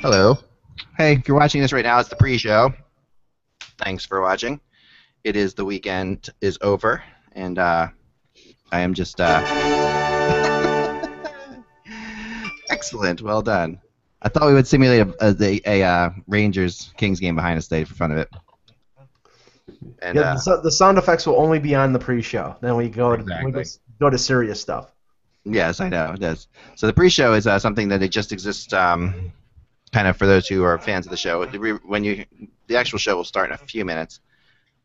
Hello. Hey, if you're watching this right now, it's the pre-show. Thanks for watching. It is the weekend is over, and I am just excellent. Well done. I thought we would simulate a Rangers-Kings game behind us today for fun of it. And, yeah, the sound effects will only be on the pre-show. Then we go to serious stuff. Yes, I know it does. So the pre-show is something that it just exists, kind of for those who are fans of the show. The actual show will start in a few minutes.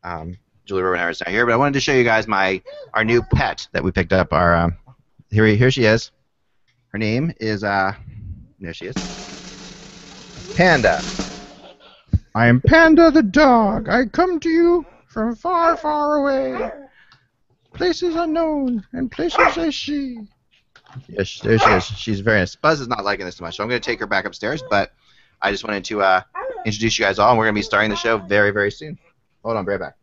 Julie Robenheimer is not here, but I wanted to show you guys our new pet that we picked up. Here she is. Her name is there she is. Panda. I am Panda the dog. I come to you from far, far away. Places unknown and places I see. Yes, there she is. She's very nice. Buzz is not liking this too much, so I'm going to take her back upstairs, but I just wanted to introduce you guys all, and we're going to be starting the show very, very soon. Hold on, be right back.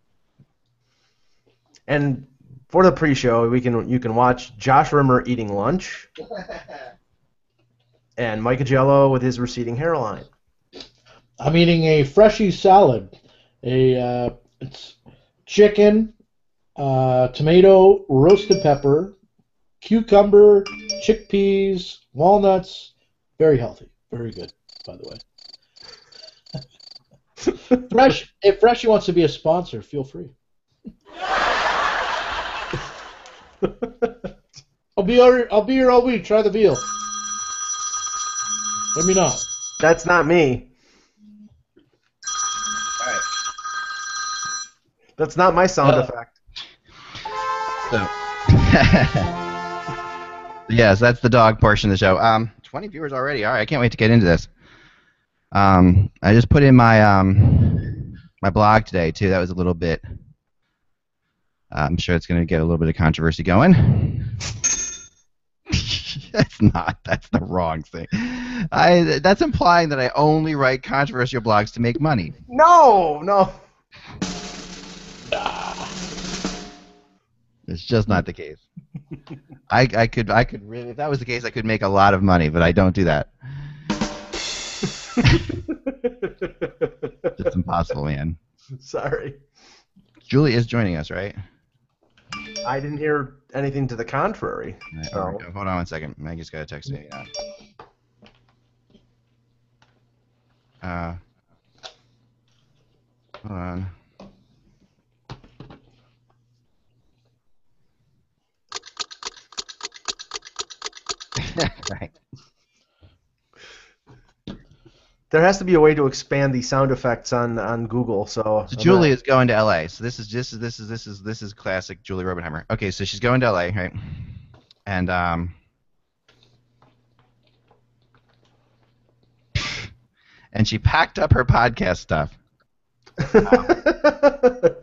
And for the pre-show, you can watch Josh Rimmer eating lunch and Mike Agello with his receding hairline. I'm eating a Freshie salad. It's chicken, tomato, roasted pepper, cucumber, chickpeas, walnuts. Very healthy. Very good, by the way. If Freshie wants to be a sponsor, feel free. I'll be here all week. Try the veal. Let me know. That's not me. All right. That's not my sound effect. So, yes, that's the dog portion of the show. 20 viewers already. All right, I can't wait to get into this. I just put in my my blog today too. That was a little bit. I'm sure it's going to get a little bit of controversy going. That's not. That's the wrong thing. That's implying that I only write controversial blogs to make money. No. It's just not the case. I could really, if that was the case, I could make a lot of money, but I don't do that. It's impossible, man. Sorry. Julie is joining us, right? I didn't hear anything to the contrary. Right, so. Hold on one second. Maggie's got a text me. Hold on. Right. There has to be a way to expand the sound effects on Google. So Julie is going to LA. So this is classic Julie Robenheimer. Okay, so she's going to LA, right? And and she packed up her podcast stuff.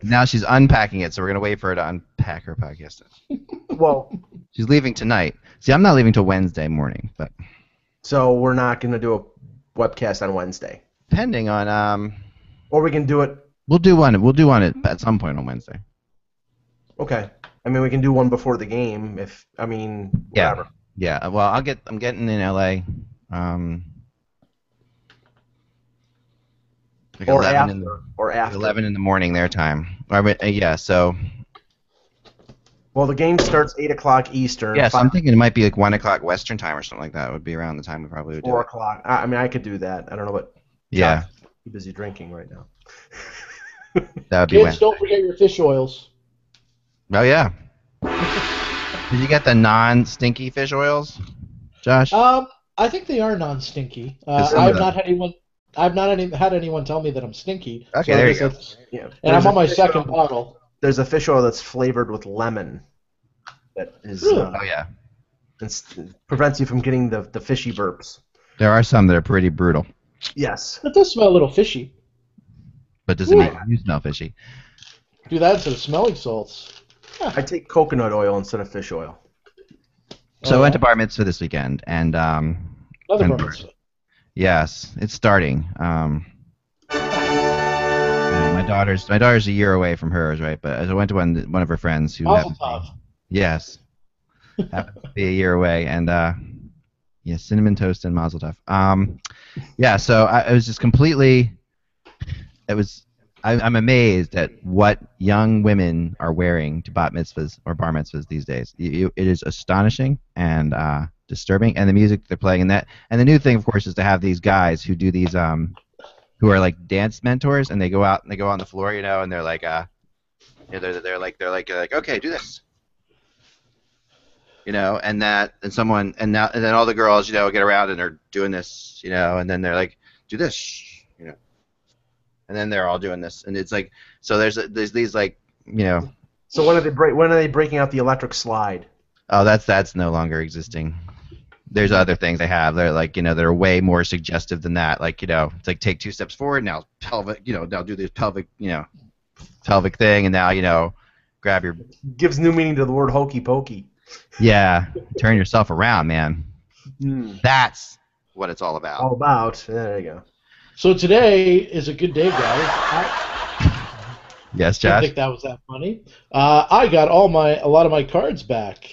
Now she's unpacking it, so we're gonna wait for her to unpack her podcast stuff. Well, she's leaving tonight. See, I'm not leaving till Wednesday morning, but so we're not gonna do a webcast on Wednesday. Depending on or we can do it. We'll do one at some point on Wednesday. Okay. I mean, we can do one before the game whatever. Yeah. Well, I'm getting in LA. Like or 11 after. 11 in the morning their time. Yeah. So. Well, the game starts 8 o'clock Eastern. Yeah, so I'm thinking it might be like 1 o'clock Western time or something like that. It would be around the time we probably would do 4 o'clock. I mean, I could do that. I don't know what. Yeah. I'm busy drinking right now. That would be Kids, don't forget your fish oils. Oh yeah. Did you get the non-stinky fish oils, Josh? I think they are non-stinky. I've not had anyone tell me that I'm stinky. Okay, so there you go. Yeah. And I'm on my second bottle. There's a fish oil that's flavored with lemon. That is. Really? Oh yeah. Prevents you from getting the fishy burps. There are some that are pretty brutal. Yes. It does smell a little fishy. But does it make you smell fishy? Do that instead of smelling salts. I take coconut oil instead of fish oil. So I went to bar mitzvah this weekend, and Another bar mitzvah. Yes, it's starting. My daughter's a year away from hers, right? But I went to one of her friends who happened to be a year away, and Yeah, cinnamon toast and mazel tov. Yeah, so I was just completely. It was. I'm amazed at what young women are wearing to bat mitzvahs or bar mitzvahs these days. It is astonishing and disturbing, and the music they're playing and that. And the new thing, of course, is to have these guys who do these who are like dance mentors, and they go out on the floor, and they're like they're like okay, do this. And then all the girls, get around and are doing this, and then they're like, do this, and then they're all doing this, and it's like, so there's these like, So when are they breaking out the electric slide? Oh, that's no longer existing. There's other things they have. They're like, they're way more suggestive than that. Like, it's like take 2 steps forward, now pelvic, now do this pelvic, pelvic thing, and now, grab your. Gives new meaning to the word hokey pokey. Yeah, turn yourself around, man. That's what it's all about. All about. There you go. So today is a good day, guys. Yes, I Josh. didn't think that was that funny. I got a lot of my cards back.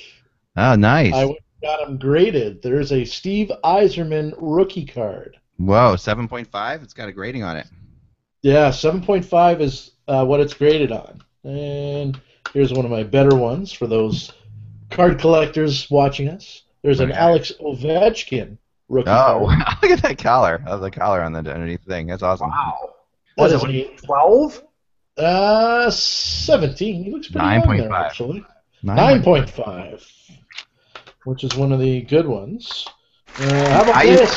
Oh, nice. I got them graded. There's a Steve Yzerman rookie card. Whoa, 7.5? It's got a grading on it. Yeah, 7.5 is what it's graded on. And here's one of my better ones for those card collectors watching us. There's an Alex Ovechkin rookie card. Oh, wow. Look at that collar. I have the collar on the underneath thing. That's awesome. Wow. What Was is it 12? 17. He looks pretty young there, actually. 9.5, which is one of the good ones. How about this?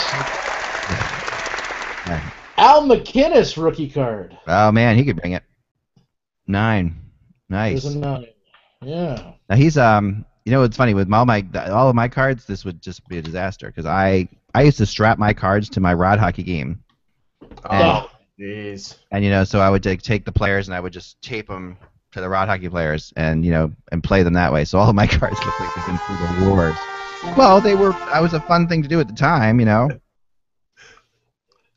Al McInnes rookie card. Oh, man, he could bring it. 9. Nice. There's a 9. Yeah. Now he's it's funny with all of my cards. This would just be a disaster because I used to strap my cards to my rod hockey game. Oh, jeez. And so I would take the players and I would just tape them to the rod hockey players and and play them that way. So all of my cards look like they've been through the wars. Well, they were. That was a fun thing to do at the time,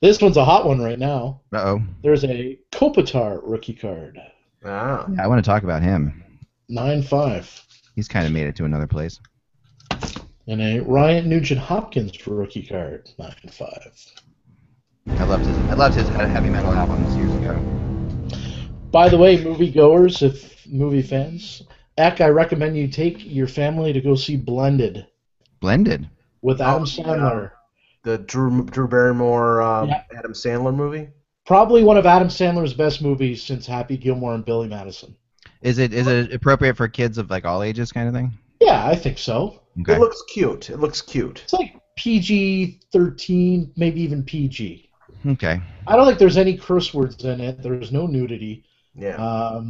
This one's a hot one right now. Uh-oh. There's a Kopitar rookie card. Ah. Yeah, I want to talk about him. 9.5. He's kind of made it to another place. And a Ryan Nugent-Hopkins rookie card. 9.5. I loved his heavy metal albums years ago. By the way, moviegoers, if movie fans, Eck, I recommend you take your family to go see Blended. Blended? With Adam Sandler. The Drew Barrymore Adam Sandler movie? Probably one of Adam Sandler's best movies since Happy Gilmore and Billy Madison. Is it appropriate for kids of like all ages kind of thing? Yeah, I think so. Okay. It looks cute. It's like PG-13, maybe even PG. Okay. I don't think there's any curse words in it. There's no nudity. Yeah.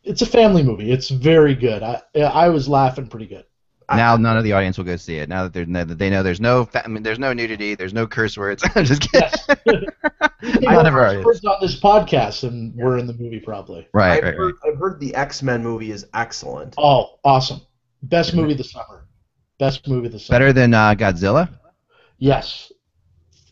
It's a family movie. It's very good. I was laughing pretty good. Now none of the audience will go see it. Now that they know there's no nudity, there's no curse words. I'm just kidding. Yes. None of our audience on this podcast, and we're in the movie probably. Right. I've heard the X-Men movie is excellent. Oh, awesome! Best movie of the summer. Better than Godzilla? Yes.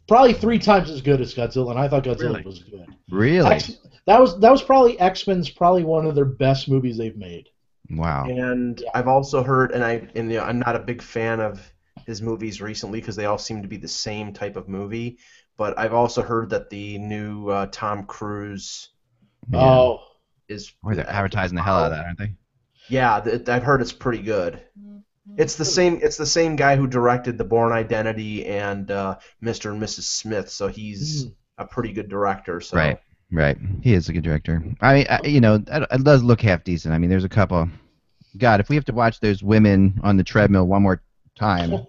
Probably 3 times as good as Godzilla, and I thought Godzilla was good. Really? That was probably X-Men's probably one of their best movies they've made. Wow. And I've also heard, I'm not a big fan of his movies recently because they all seem to be the same type of movie. But I've also heard that the new Tom Cruise is. Boy, they're advertising the hell out of that, aren't they? Yeah, I've heard it's pretty good. It's the same guy who directed The Bourne Identity and Mr. and Mrs. Smith, so he's a pretty good director. So. Right. He is a good director. I mean, it does look half decent. I mean, there's a couple. God, if we have to watch those women on the treadmill one more time.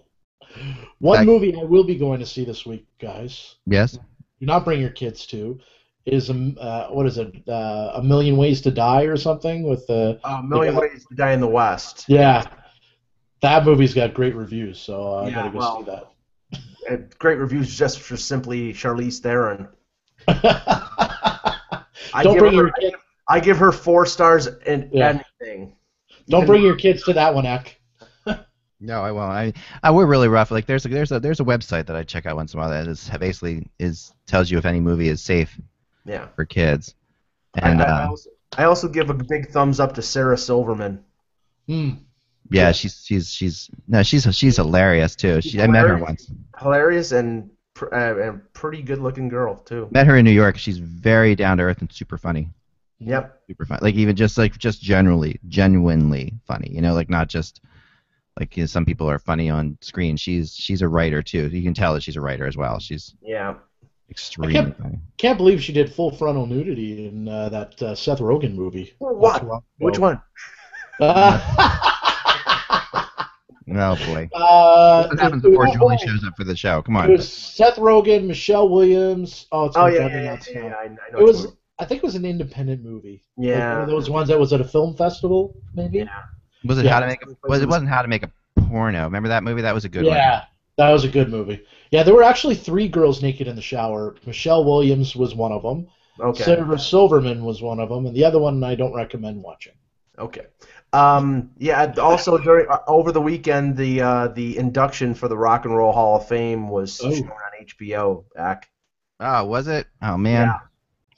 One movie I will be going to see this week, guys. Yes. Do not bring your kids to. Is what is it? A Million Ways to Die or something with the. A Million Ways to Die in the West. Yeah, that movie's got great reviews, so I gotta go see that. Great reviews just for simply Charlize Theron. I give her 4 stars in anything. Don't bring your kids to that one, Eck. No, I won't. We're really rough. Like there's a website that I check out once in a while that basically tells you if any movie is safe. Yeah. For kids. And I also give a big thumbs up to Sarah Silverman. Yeah, she's hilarious too. I met her once. Hilarious and pretty good-looking girl too. Met her in New York. She's very down to earth and super funny. Yep. Super funny. Like even just genuinely funny. You know, like not just like some people are funny on screen. She's a writer too. You can tell that she's a writer as well. She's extremely funny. Can't believe she did full frontal nudity in that Seth Rogen movie. What? Which one? Oh boy. What happens before Julie shows up for the show? Come on. It was Seth Rogen, Michelle Williams. Oh, it's I know. I think it was an independent movie. Yeah. Like one of those ones that was at a film festival, maybe. Yeah. Was it it wasn't How to Make a Porno? Remember that movie? That was a good one. Yeah, that was a good movie. Yeah, there were actually 3 girls naked in the shower. Michelle Williams was one of them. Okay. Sarah Silverman was one of them, and the other one I don't recommend watching. Okay. Also over the weekend, the induction for the Rock and Roll Hall of Fame was shown on HBO. Back. Oh, was it? Oh man.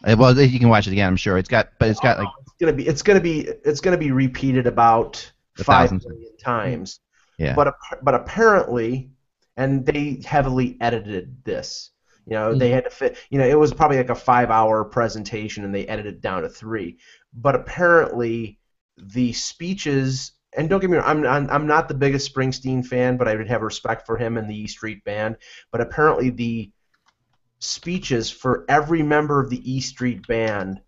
Yeah. Well, you can watch it again. I'm sure it's got like it's gonna be repeated about 5 million times. Yeah. But apparently, and they heavily edited this. You know, they had to fit. You know, it was probably like a 5-hour presentation, and they edited it down to 3. But apparently, the speeches, and don't get me wrong, I'm not the biggest Springsteen fan, but I would have respect for him and the E Street Band. But apparently, the speeches for every member of the E Street Band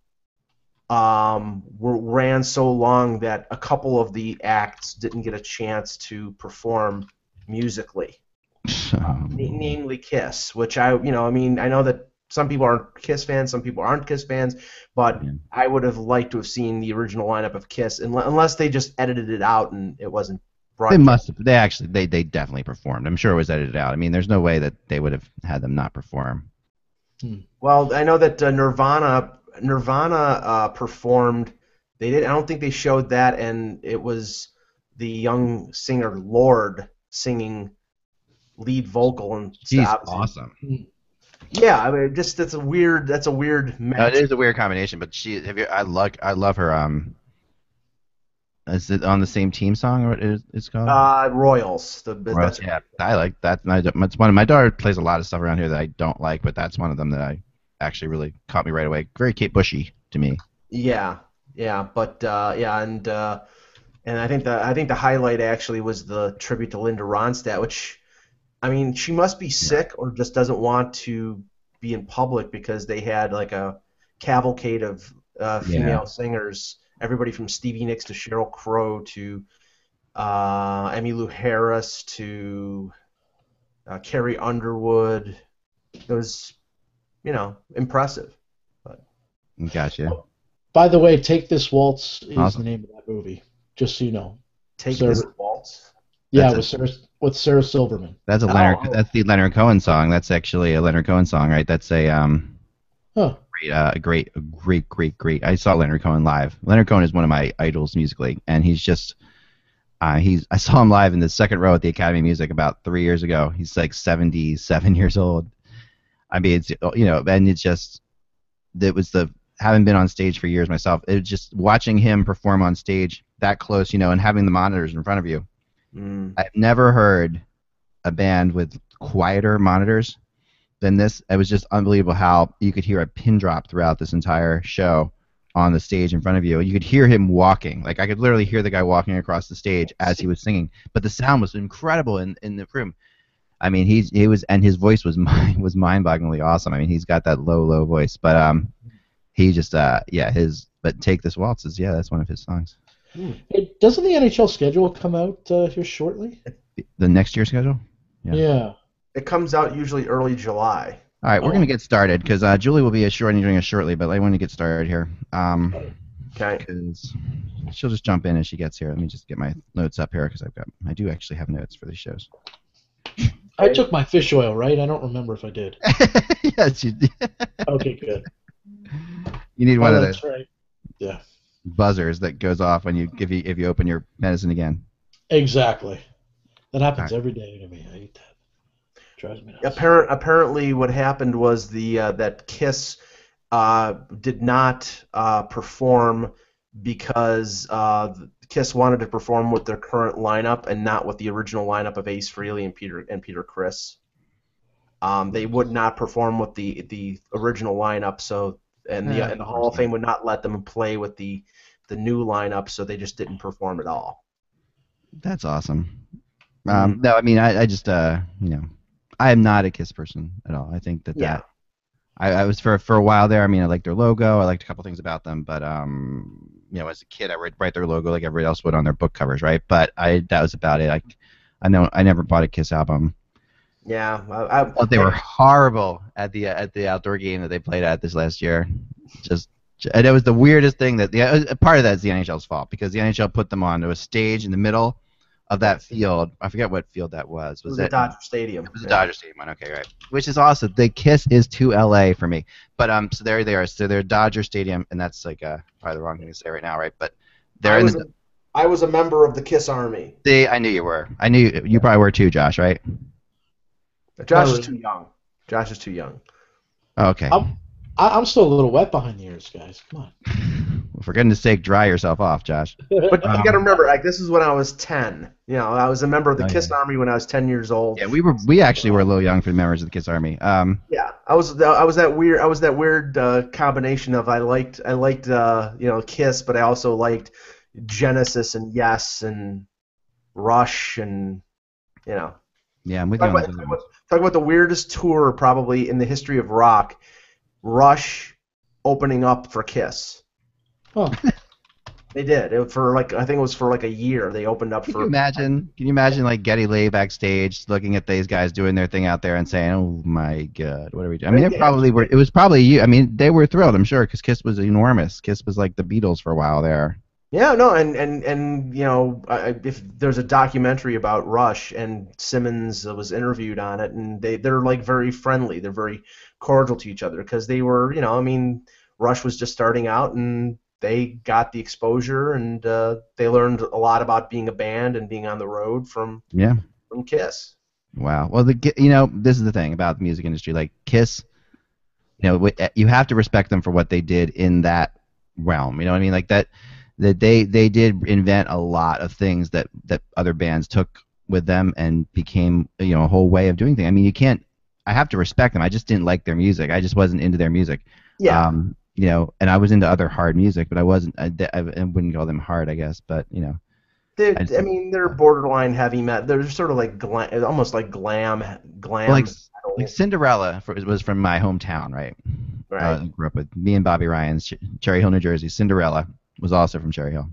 ran so long that a couple of the acts didn't get a chance to perform musically. Namely Kiss, which I know that some people are Kiss fans, some people aren't Kiss fans, but I would have liked to have seen the original lineup of Kiss, unless they just edited it out and it wasn't broadcast. They must have. They definitely performed. I'm sure it was edited out. I mean, there's no way that they would have had them not perform. Well, I know that Nirvana performed. They did. I don't think they showed that, and it was the young singer Lorde singing lead vocal and stuff. She's awesome. Yeah, I mean, just that's a weird match. No, it is a weird combination, but I love her. Is it on the same team song or what it's called? Royals. Royals. Yeah, I like that. It's one of my daughter plays a lot of stuff around here that I don't like, but that's one of them that I actually really caught me right away. Very Kate Bushy to me. Yeah, but and I think the highlight actually was the tribute to Linda Ronstadt, which, I mean, she must be sick or just doesn't want to be in public, because they had like a cavalcade of female singers, everybody from Stevie Nicks to Sheryl Crow to Emmylou Harris to Carrie Underwood. It was, impressive. But. Gotcha. By the way, Take This Waltz is the name of that movie, just so you know. This Waltz? Yeah, with Sarah Silverman. That's That's the Leonard Cohen song. That's actually a Leonard Cohen song, right? That's a great. I saw Leonard Cohen live. Leonard Cohen is one of my idols musically, and he's just I saw him live in the second row at the Academy of Music about 3 years ago. He's like 77 years old. I mean, it's and it's just having been on stage for years myself. It was just watching him perform on stage that close, and having the monitors in front of you. I've never heard a band with quieter monitors than this. It was just unbelievable how you could hear a pin drop throughout this entire show on the stage in front of you. You could hear him walking. Like, I could literally hear the guy walking across the stage as he was singing. But the sound was incredible in the room. I mean, he was, and his voice was mind-bogglingly awesome. I mean, he's got that low voice, but he just but Take This Waltz is that's one of his songs. Hey, doesn't the NHL schedule come out here shortly? The next year's schedule? Yeah. It comes out usually early July. All right, we're going to get started because Julie will be joining us shortly, but I want to get started here. Okay. Because she'll just jump in as she gets here. Let me just get my notes up here because I do actually have notes for these shows. I took my fish oil, right? I don't remember if I did. Yes, you did. Okay, good. You need one of those. That's right. Yeah. Buzzers that goes off when if you open your medicine again. Exactly. That happens every day to me. I hate that. Drives me nuts. Apparently, what happened was that Kiss did not perform because Kiss wanted to perform with their current lineup and not with the original lineup of Ace Frehley and Peter Criss. They would not perform with the original lineup, so and the Hall of Fame would not let them play with the new lineup, so they just didn't perform at all. That's awesome. No, I mean, I just, I am not a Kiss person at all. I think that I was for a while there. I mean, I liked their logo. I liked a couple things about them, but as a kid, I would write their logo like everybody else would on their book covers, right? But that was about it. I never bought a Kiss album. Yeah, They were horrible at the outdoor game that they played at this last year. And it was the weirdest thing that part of that is the NHL's fault, because the NHL put them onto a stage in the middle of that field. I forget what field that was. Was it Dodger Stadium? It was a Dodger Stadium one. Okay, right. Which is awesome. The Kiss is to LA for me. But so there they are. So they're Dodger Stadium, and that's like probably the wrong thing to say right now, right? But they're I was a member of the Kiss Army. I knew you were. I knew you probably were too, Josh, right? Josh is too young. Josh is too young. Okay. I'm still a little wet behind the ears, guys. Come on. Well, for goodness sake, dry yourself off, Josh. But you got to remember, this is when I was 10. I was a member of the Kiss Army when I was 10 years old. Yeah, we actually were a little young for the members of the Kiss Army. Yeah, I was that weird combination of I liked Kiss, but I also liked Genesis and Yes and Rush and Yeah, I'm with you on that. Talk about the weirdest tour probably in the history of rock. Rush opening up for Kiss. Oh. They did. I think it was for like a year. They opened up for. Can you imagine like Geddy Lee backstage looking at these guys doing their thing out there and saying, "Oh my God, what are we doing?" I mean, it was probably you. I mean, they were thrilled, I'm sure, because Kiss was enormous. Kiss was like the Beatles for a while there. Yeah, no, and if there's a documentary about Rush, and Simmons was interviewed on it, and they're like very friendly, they're very cordial to each other, because they were, Rush was just starting out, and they got the exposure, and they learned a lot about being a band and being on the road from Kiss. Wow. Well, this is the thing about the music industry, like Kiss, you have to respect them for what they did in that realm. You know what I mean? Like that they did invent a lot of things that other bands took with them and became a whole way of doing things. I mean, I have to respect them. I just didn't like their music. I just wasn't into their music. Yeah. And I was into other hard music, but I wasn't. I wouldn't call them hard, I guess. But they're borderline heavy metal. They're sort of like almost like glam. Like Cinderella was from my hometown, right? Right. I grew up with me and Bobby Ryan's Cherry Hill, New Jersey. Cinderella was also from Cherry Hill,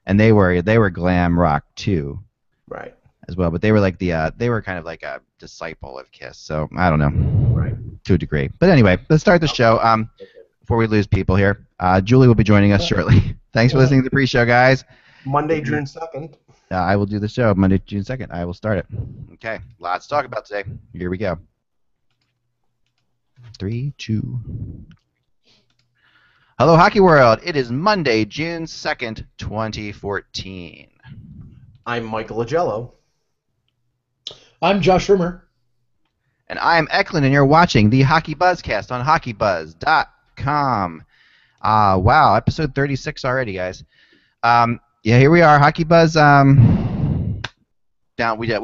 and they were glam rock too, right? As well, but they were like they were kind of like a disciple of Kiss. So I don't know, right? To a degree. But anyway, let's start the show. Before we lose people here, Julie will be joining us shortly. Thanks for listening to the pre-show, guys. Monday, June 2nd. I will do the show Monday, June 2nd. I will start it. Okay, lots to talk about today. Here we go. 3, 2. Hello, Hockey World. It is Monday, June 2nd, 2014. I'm Michael Agello. I'm Josh Rimmer. And I'm Eklund, and you're watching the HockeybuzzCast on HockeyBuzz.com. Wow, episode 36 already, guys. Here we are, HockeyBuzz. Down. We have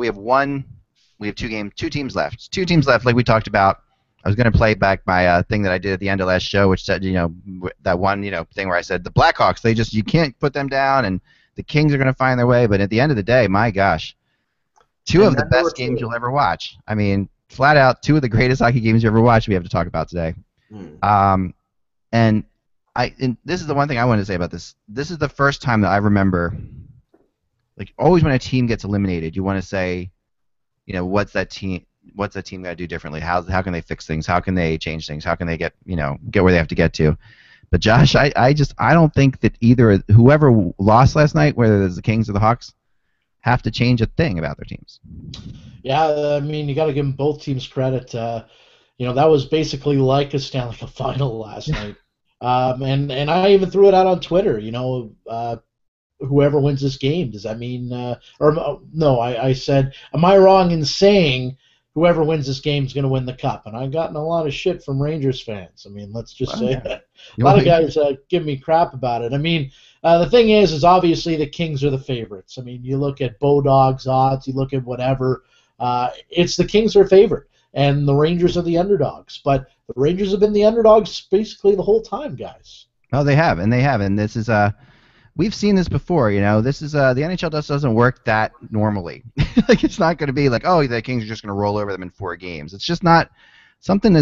two teams left. 2 teams left, like we talked about. I was going to play back my thing that I did at the end of last show, which said, that one, thing where I said the Blackhawks, you can't put them down, and the Kings are going to find their way. But at the end of the day, my gosh, 2 of the best games you'll ever watch. I mean, flat out, 2 of the greatest hockey games you ever watched we have to talk about today. And this is the one thing I want to say about this. This is the first time that I remember, like, always when a team gets eliminated, you want to say, what's that team got to do differently? How can they fix things? How can they change things? How can they get where they have to get to? But Josh, I don't think that whoever lost last night, whether it's the Kings or the Hawks, have to change a thing about their teams. Yeah, I mean, you got to give them both teams credit. That was basically like a Stanley Cup final last night. And I even threw it out on Twitter. Whoever wins this game, does that mean? I said, am I wrong in saying whoever wins this game is going to win the cup. And I've gotten a lot of shit from Rangers fans. I mean, let's just say that. A lot of guys give me crap about it. I mean, the thing is obviously the Kings are the favorites. I mean, you look at Bodog's odds, you look at whatever. It's the Kings are favorite, and the Rangers are the underdogs. But the Rangers have been the underdogs basically the whole time, guys. Oh, they have, and this is we've seen this before. This is the NHL just doesn't work that normally. Like, it's not going to be like, oh, the Kings are just going to roll over them in 4 games. It's just not. Something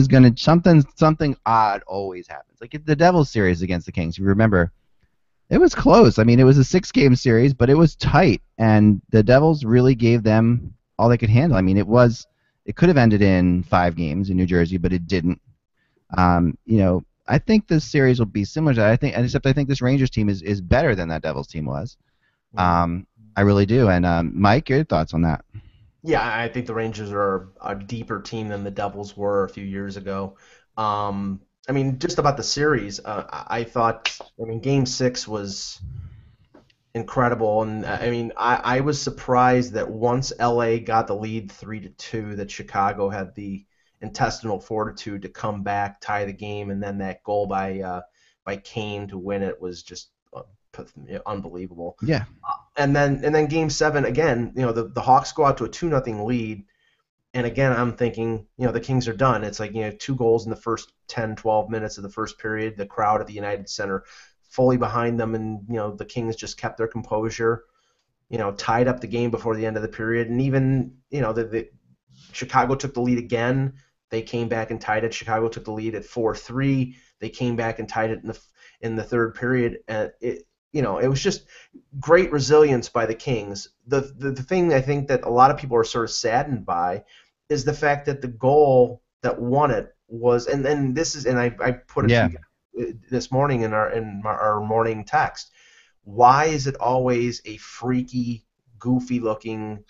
odd always happens. Like the Devils series against the Kings, if you remember, it was close. I mean, it was a 6-game series, but it was tight, and the Devils really gave them all they could handle. I mean, it could have ended in 5 games in New Jersey, but it didn't. I think this series will be similar to that. Except I think this Rangers team is better than that Devils team was. I really do. And Mike, your thoughts on that? Yeah, I think the Rangers are a deeper team than the Devils were a few years ago. I mean, just about the series, I thought, Game 6 was incredible. And, I was surprised that once LA got the lead 3-2, that Chicago had the intestinal fortitude to come back, tie the game, and then that goal by Kane to win it was just unbelievable. Yeah. And then Game 7 again. The Hawks go out to a 2-0 lead, and again I'm thinking, the Kings are done. It's like 2 goals in the first 10-12 minutes of the first period. The crowd at the United Center fully behind them, and the Kings just kept their composure. Tied up the game before the end of the period, and even the Chicago took the lead again. They came back and tied it. Chicago took the lead at 4-3. They came back and tied it in the third period. And it was just great resilience by the Kings. The thing I think that a lot of people are sort of saddened by is the fact that the goal that won it was, and I put it this morning in our morning text. Why is it always a freaky, goofy-looking,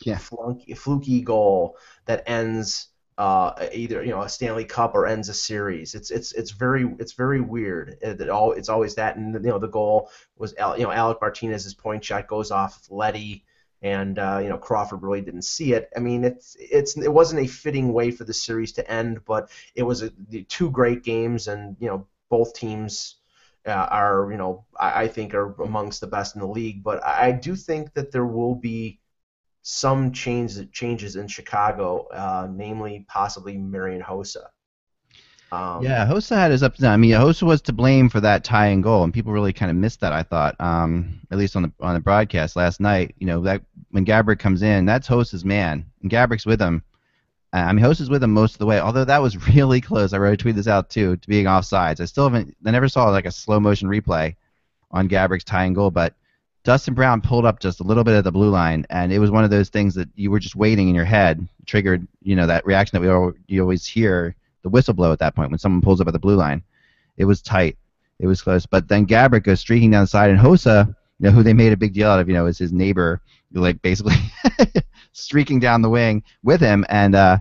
fluky goal that ends either a Stanley Cup or ends a series? It's very weird. It's always that, and the goal was Alec Martinez's point shot goes off Letty, and Crawford really didn't see it. I mean, it wasn't a fitting way for the series to end, but it was 2 great games, and both teams are I think are amongst the best in the league. But I do think that there will be some changes in Chicago, namely possibly Marian Hossa. Hossa had his ups and downs. I mean, Hossa was to blame for that tying goal, and people really kind of missed that, I thought, at least on the broadcast last night. That when Gabrick comes in, that's Hossa's man, and Gabrick's with him. Hossa's with him most of the way, although that was really close. I wrote tweet this out too, to being offsides. I never saw like a slow motion replay on Gabrick's tying goal, but Dustin Brown pulled up just a little bit at the blue line, and it was one of those things that you were just waiting in your head, triggered, that reaction that you always hear, the whistle blow at that point when someone pulls up at the blue line. It was tight. It was close. But then Gabrick goes streaking down the side, and Hossa, who they made a big deal out of, is his neighbor, like basically streaking down the wing with him. And to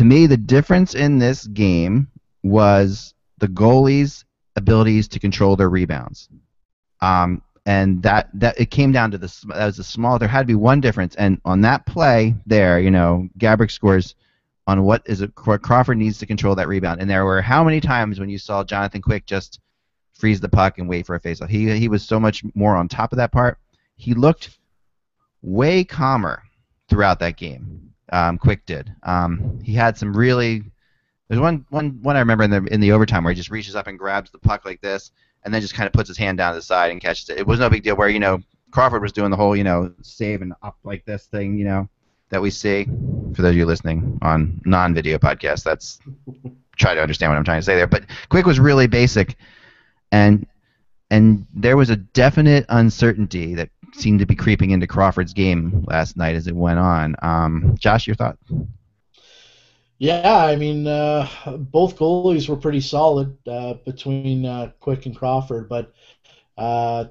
me, the difference in this game was the goalie's abilities to control their rebounds. And that it came down to that was a small. There had to be one difference, and on that play there, Gabrick scores on what Crawford needs to control that rebound. And there were how many times when you saw Jonathan Quick just freeze the puck and wait for a faceoff? He was so much more on top of that part. He looked way calmer throughout that game. Quick did. He had some really. There's one I remember in the overtime where he just reaches up and grabs the puck like this, and then just kind of puts his hand down to the side and catches it. It was no big deal where Crawford was doing the whole save and up like this thing that we see. For those of you listening on non-video podcasts, that's try to understand what I'm trying to say there. But Quick was really basic, and there was a definite uncertainty that seemed to be creeping into Crawford's game last night as it went on. Josh, your thought? Yeah, both goalies were pretty solid between Quick and Crawford, but there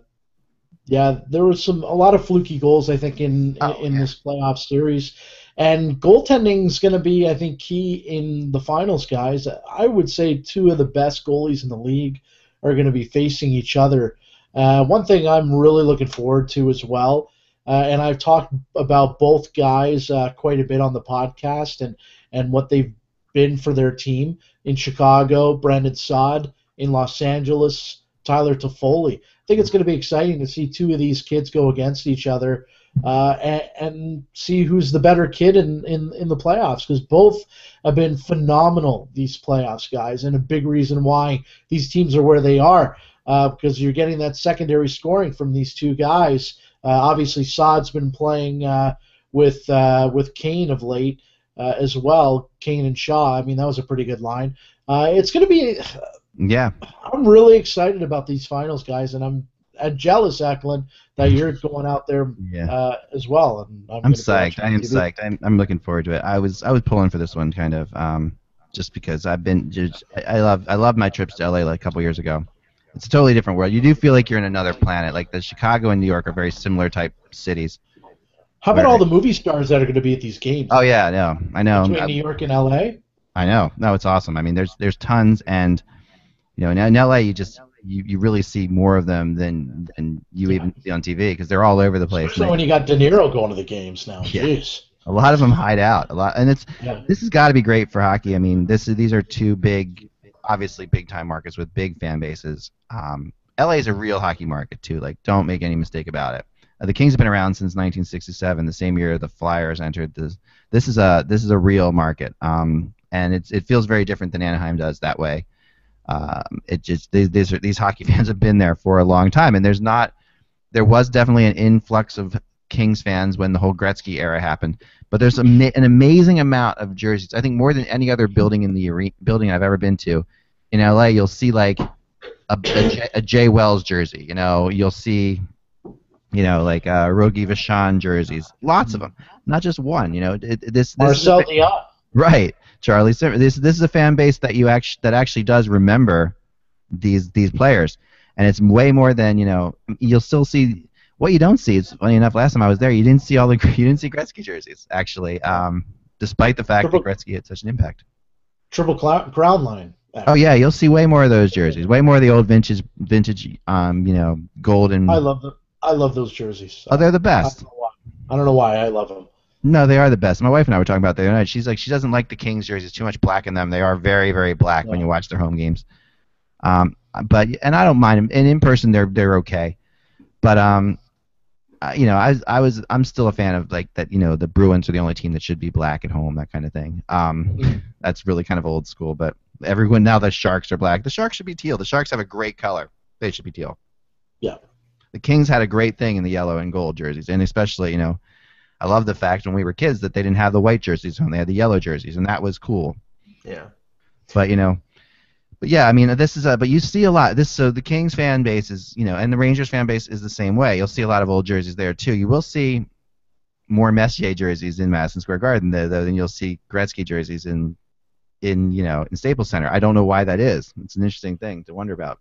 was a lot of fluky goals, I think, in this playoff series. And goaltending is going to be, I think, key in the finals, guys. I would say 2 of the best goalies in the league are going to be facing each other. One thing I'm really looking forward to as well and I've talked about both guys quite a bit on the podcast and what they've been for their team in Chicago. Brandon Saad in Los Angeles, Tyler Toffoli. I think it's going to be exciting to see two of these kids go against each other and see who's the better kid in the playoffs, because both have been phenomenal these playoffs, guys, and a big reason why these teams are where they are, because you're getting that secondary scoring from these two guys. Obviously, Saad's been playing with Kane of late as well, Kane and Shaw. I mean, that was a pretty good line. It's going to be Yeah. I'm really excited about these finals, guys, and I'm jealous, Eklund, that you're going out there as well. And I'm psyched. I am psyched. I'm looking forward to it. I was pulling for this one kind of just because I love my trips to LA like a couple years ago. It's a totally different world. You do feel like you're in another planet. Like the Chicago and New York are very similar type cities. How about all the movie stars that are going to be at these games? Oh yeah, I know. Between New York and LA. I know. No, it's awesome. I mean, there's tons, and in LA you really see more of them than you even see on TV because they're all over the place. Especially when you got De Niro going to the games now. Yeah. Jeez. A lot of them hide out. This has got to be great for hockey. I mean, these are two obviously big time markets with big fan bases. LA is a real hockey market too. Like, don't make any mistake about it. The Kings have been around since 1967, the same year the Flyers entered. This is a real market, and it feels very different than Anaheim does that way. These hockey fans have been there for a long time, and there was definitely an influx of Kings fans when the whole Gretzky era happened, but there's an amazing amount of jerseys. I think more than any other building in the building I've ever been to. In LA, you'll see like a Jay Wells jersey. You'll see like Rogie Vachon jerseys, lots of them, not just one. This Marcel Diop. Right, Charlie. This is a fan base that that actually does remember these players, and it's way more than You'll still see what you don't see. It's funny enough. Last time I was there, you didn't see Gretzky jerseys actually, despite the fact that Gretzky had such an impact. Triple Crown line. Oh yeah, you'll see way more of those jerseys, way more of the old vintage, gold and. I love those jerseys. Oh, they're the best. I don't know why I love them. No, they are the best. My wife and I were talking about the other night. She's like, she doesn't like the Kings jerseys. Too much black in them. They are very, very black when you watch their home games. And I don't mind them. And in person, they're okay. But I'm still a fan of like that. The Bruins are the only team that should be black at home. That kind of thing. That's really kind of old school. But everyone now, the Sharks are black. The Sharks should be teal. The Sharks have a great color. They should be teal. Yeah. The Kings had a great thing in the yellow and gold jerseys, and especially I love the fact when we were kids that they didn't have the white jerseys when they had the yellow jerseys, and that was cool. Yeah. But yeah, I mean but you see a lot. So the Kings fan base is and the Rangers fan base is the same way. You'll see a lot of old jerseys there too. You will see more Messier jerseys in Madison Square Garden than you'll see Gretzky jerseys in Staples Center. I don't know why that is. It's an interesting thing to wonder about.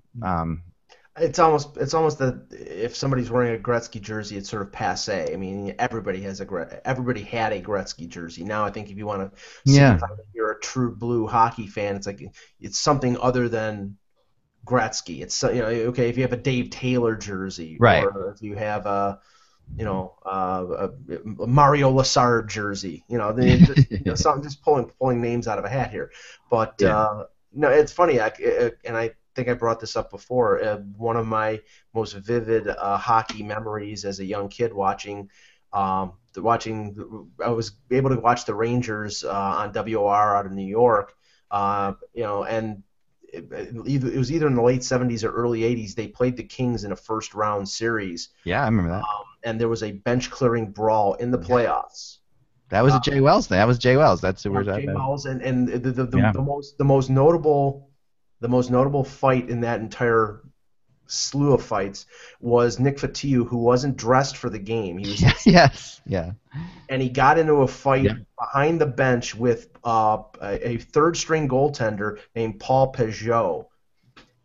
It's almost that if somebody's wearing a Gretzky jersey, it's sort of passé. I mean, everybody had a Gretzky jersey. Now I think if you want to signify that you're a true blue hockey fan, it's like it's something other than Gretzky. It's okay if you have a Dave Taylor jersey, right? Or if you have a Mario Lessard jersey. I'm just pulling names out of a hat here, but no, it's funny. I think I brought this up before. One of my most vivid hockey memories as a young kid watching. I was able to watch the Rangers on WOR out of New York. And it was either in the late 70s or early 80s. They played the Kings in a first round series. Yeah, I remember that. And there was a bench clearing brawl in the playoffs. That was a Jay Wells thing. That was Jay Wells. That's where Jay Wells and the most notable fight in that entire slew of fights was Nick Fotiu, who wasn't dressed for the game. He was and he got into a fight behind the bench with a third-string goaltender named Paul Peugeot,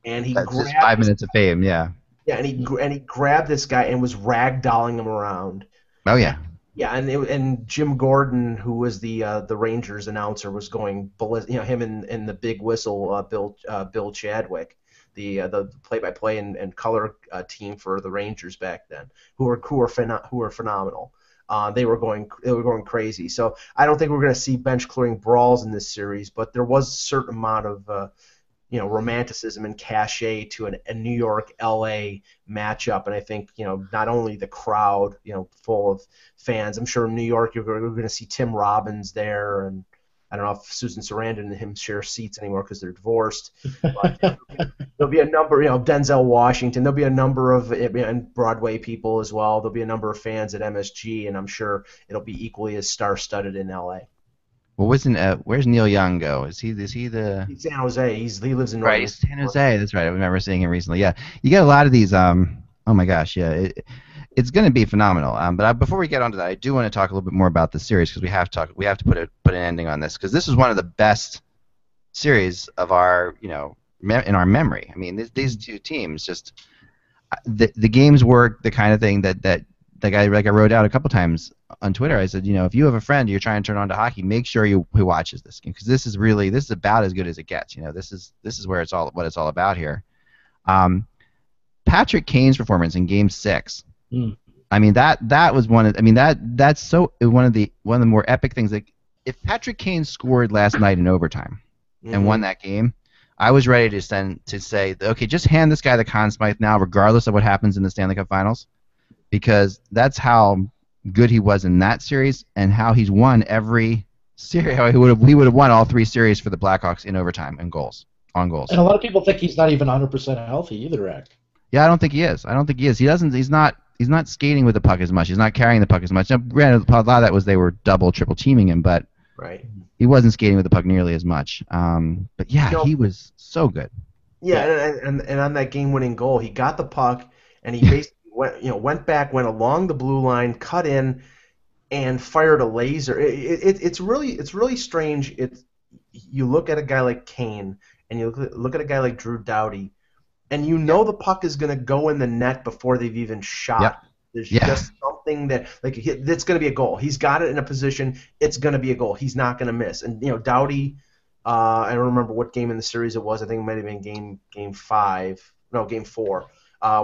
and he grabbed 5 minutes of fame. Yeah, and he grabbed this guy and was ragdolling him around. Oh yeah. Yeah, and Jim Gordon, who was the Rangers announcer, was going ballistic. Him and the big whistle, Bill Chadwick. the play-by-play and color team for the Rangers back then, who were phenomenal. They were going crazy. So I don't think we're going to see bench clearing brawls in this series, but there was a certain amount of romanticism and cachet to a New York LA matchup, and I think not only the crowd full of fans. I'm sure in New York we're going to see Tim Robbins there, and I don't know if Susan Sarandon and him share seats anymore because they're divorced. But there'll be a number, Denzel Washington. There'll be a number of and Broadway people as well. There'll be a number of fans at MSG, and I'm sure it'll be equally as star-studded in LA. Well, where's Neil Young go? Is he the? He's San Jose. He lives in right. He's San Jose. That's right. I remember seeing him recently. Yeah, you get a lot of these. Oh my gosh, yeah. It's going to be phenomenal. But before we get onto that, I do want to talk a little bit more about the series because we have to put an ending on this because this is one of the best series of our in our memory. I mean, these two teams just the games were the kind of thing that I wrote out a couple times on Twitter. I said, if you have a friend you're trying to turn on to hockey, make sure he watches this game because this is about as good as it gets. This is where what it's all about here. Patrick Kane's performance in Game 6. I mean that's one of the more epic things. Like if Patrick Kane scored last night in overtime and won that game, I was ready to say, okay, just hand this guy the Conn Smythe now, regardless of what happens in the Stanley Cup Finals, because that's how good he was in that series and how he's won every series. He would have won all 3 series for the Blackhawks in overtime and on goals. And a lot of people think he's not even 100% healthy either, Rick. Yeah, I don't think he is. He's not skating with the puck as much. He's not carrying the puck as much. Now, granted, a lot of that was they were double, triple teaming him, but he wasn't skating with the puck nearly as much. But yeah, he was so good. Yeah, and on that game-winning goal, he got the puck and he basically went back, went along the blue line, cut in, and fired a laser. It's really strange. You look at a guy like Kane and you look at a guy like Drew Doughty. And the puck is going to go in the net before they've even shot. Yep. There's just something that it's going to be a goal. He's got it in a position. It's going to be a goal. He's not going to miss. And Doughty, I don't remember what game in the series it was. I think it might have been game 4,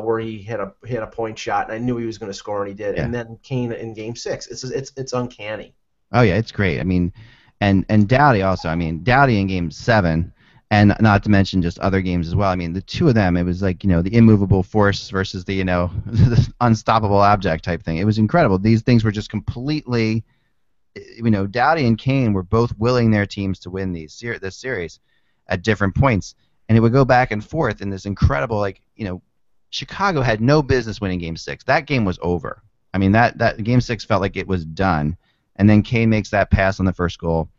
where he hit a point shot, and I knew he was going to score, and he did. Yeah. And then Kane in Game 6. It's uncanny. Oh yeah, it's great. I mean, and Doughty also. I mean, Doughty in Game 7. And not to mention just other games as well. I mean, the two of them, it was like, the immovable force versus the, the unstoppable object type thing. It was incredible. These things were just completely, Doughty and Kane were both willing their teams to win this series at different points. And it would go back and forth in this incredible, Chicago had no business winning Game 6. That game was over. I mean, that Game 6 felt like it was done. And then Kane makes that pass on the first goal.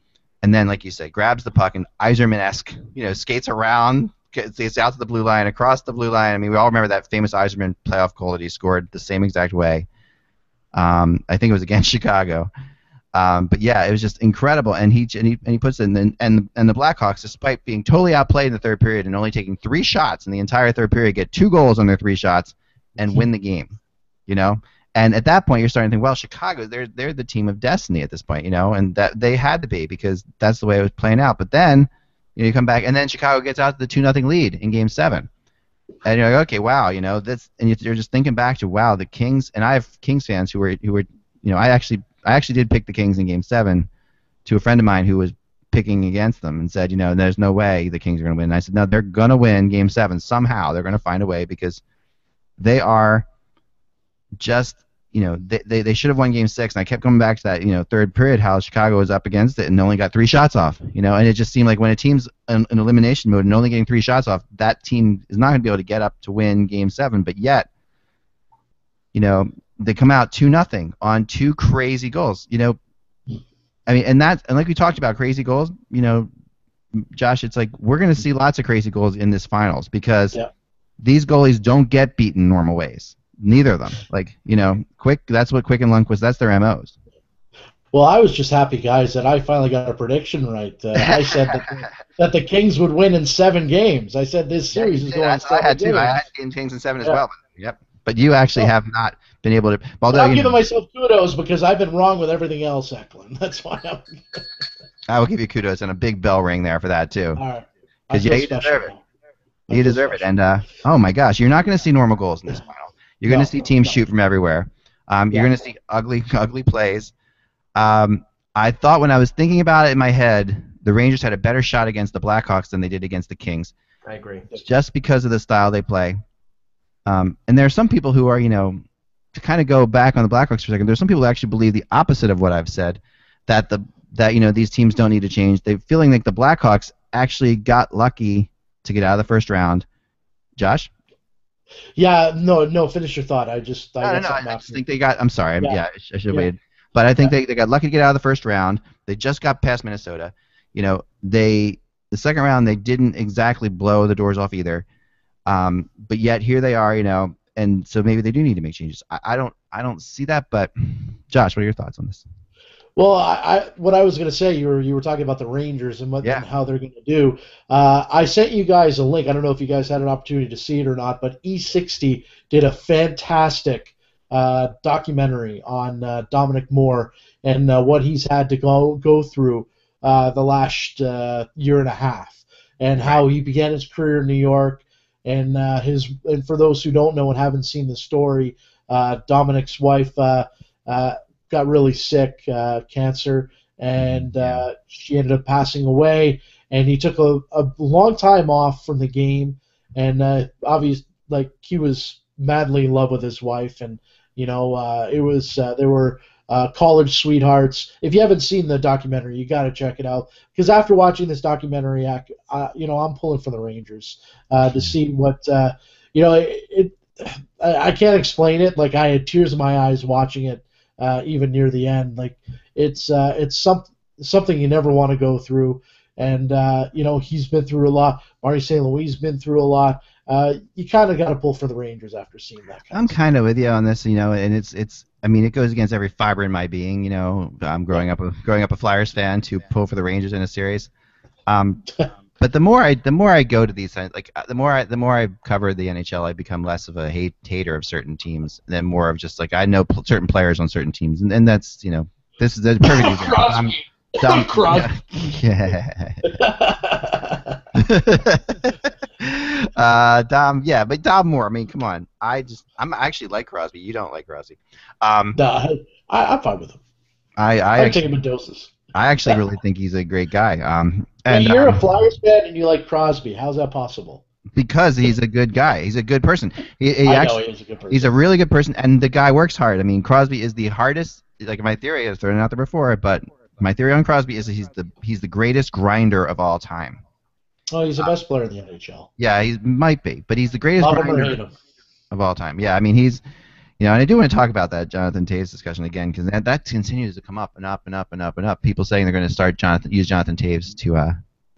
And then, like you said, grabs the puck and Yzerman-esque, skates around, gets out to the blue line, across the blue line. I mean, we all remember that famous Yzerman playoff goal that he scored the same exact way. I think it was against Chicago. But yeah, it was just incredible. And he puts it in. And the Blackhawks, despite being totally outplayed in the third period and only taking 3 shots in the entire third period, get 2 goals on their 3 shots and win the game. And at that point, you're starting to think, well, Chicago, they're the team of destiny at this point, and that they had to be because that's the way it was playing out. But then, you come back, and then Chicago gets out to the 2-0 lead in Game 7, and you're like, okay, wow, that's, and you're just thinking back to, wow, the Kings, and I have Kings fans who were, I actually did pick the Kings in Game 7 to a friend of mine who was picking against them and said, there's no way the Kings are going to win. And I said, no, they're going to win Game 7 somehow. They're going to find a way because they are just, they should have won Game 6, and I kept coming back to that, third period, how Chicago was up against it and only got 3 shots off, and it just seemed like when a team's in elimination mode and only getting 3 shots off, that team is not going to be able to get up to win Game 7, but yet, they come out 2-0 on 2 crazy goals, I mean, and like we talked about crazy goals, Josh, it's like we're going to see lots of crazy goals in this finals because these goalies don't get beaten normal ways. Neither of them. Quick, that's what Quick and Lundqvist, that's their MOs. Well, I was just happy, guys, that I finally got a prediction right. I said that the Kings would win in 7 games. I said this series is going 7 I had games. I had Kings in 7 as well. Yep. But you actually have not been able to. Although, I'm giving myself kudos because I've been wrong with everything else, Eklund. That's why I will give you kudos and a big bell ring there for that, too. All right. Because you deserve it. You deserve it. And oh my gosh, you're not going to see normal goals in this final. You're going to see teams shoot from everywhere. You're going to see ugly plays. I thought when I was thinking about it in my head, the Rangers had a better shot against the Blackhawks than they did against the Kings. I agree. Just because of the style they play. And there are some people who are, to kind of go back on the Blackhawks for a second, there's some people who actually believe the opposite of what I've said, that these teams don't need to change. They're feeling like the Blackhawks actually got lucky to get out of the first round. Josh? Yeah, no, finish your thought. I just think they got. I'm sorry. Yeah, I should have waited. But I think they got lucky to get out of the first round. They just got past Minnesota. The second round they didn't exactly blow the doors off either. But yet here they are, and so maybe they do need to make changes. I don't see that. But Josh, what are your thoughts on this? Well, what I was going to say, you were talking about the Rangers and and how they're going to do. I sent you guys a link. I don't know if you guys had an opportunity to see it or not, but E60 did a fantastic documentary on Dominic Moore and what he's had to go through the last year and a half, and how he began his career in New York, and for those who don't know and haven't seen the story, Dominic's wife got really sick, cancer, and she ended up passing away. And he took a long time off from the game, and obviously, he was madly in love with his wife, and it was they were college sweethearts. If you haven't seen the documentary, you got to check it out, because after watching this documentary, I'm pulling for the Rangers to see what I can't explain it. I had tears in my eyes watching it. Even near the end, it's something you never want to go through, and he's been through a lot. Marty St. Louis been through a lot. You kind of got to pull for the Rangers after seeing that. I'm kind of with you on this, and it's. I mean, it goes against every fiber in my being. I'm growing up a Flyers fan to pull for the Rangers in a series. But the more I go to these, the more I cover the NHL, I become less of a hater of certain teams, than more of just I know certain players on certain teams, and that's this is the perfect example. But Dom Moore. I mean, come on. I'm actually like Crosby. You don't like Crosby. I'm fine with him. I take him in doses. I actually really think he's a great guy. And you're a Flyers fan and you like Crosby. How's that possible? Because he's a good guy. He's a good person. He is a good person. He's a really good person, and the guy works hard. I mean, Crosby is the hardest. My theory, I've thrown it out there before, but my theory on Crosby is that he's the greatest grinder of all time. Oh, he's the best player in the NHL. Yeah, he might be, but he's the greatest grinder of all time. Yeah, I mean, he's. And I do want to talk about that Jonathan Toews discussion again, because that continues to come up and up and up and up and up. People saying they're going to use Jonathan Toews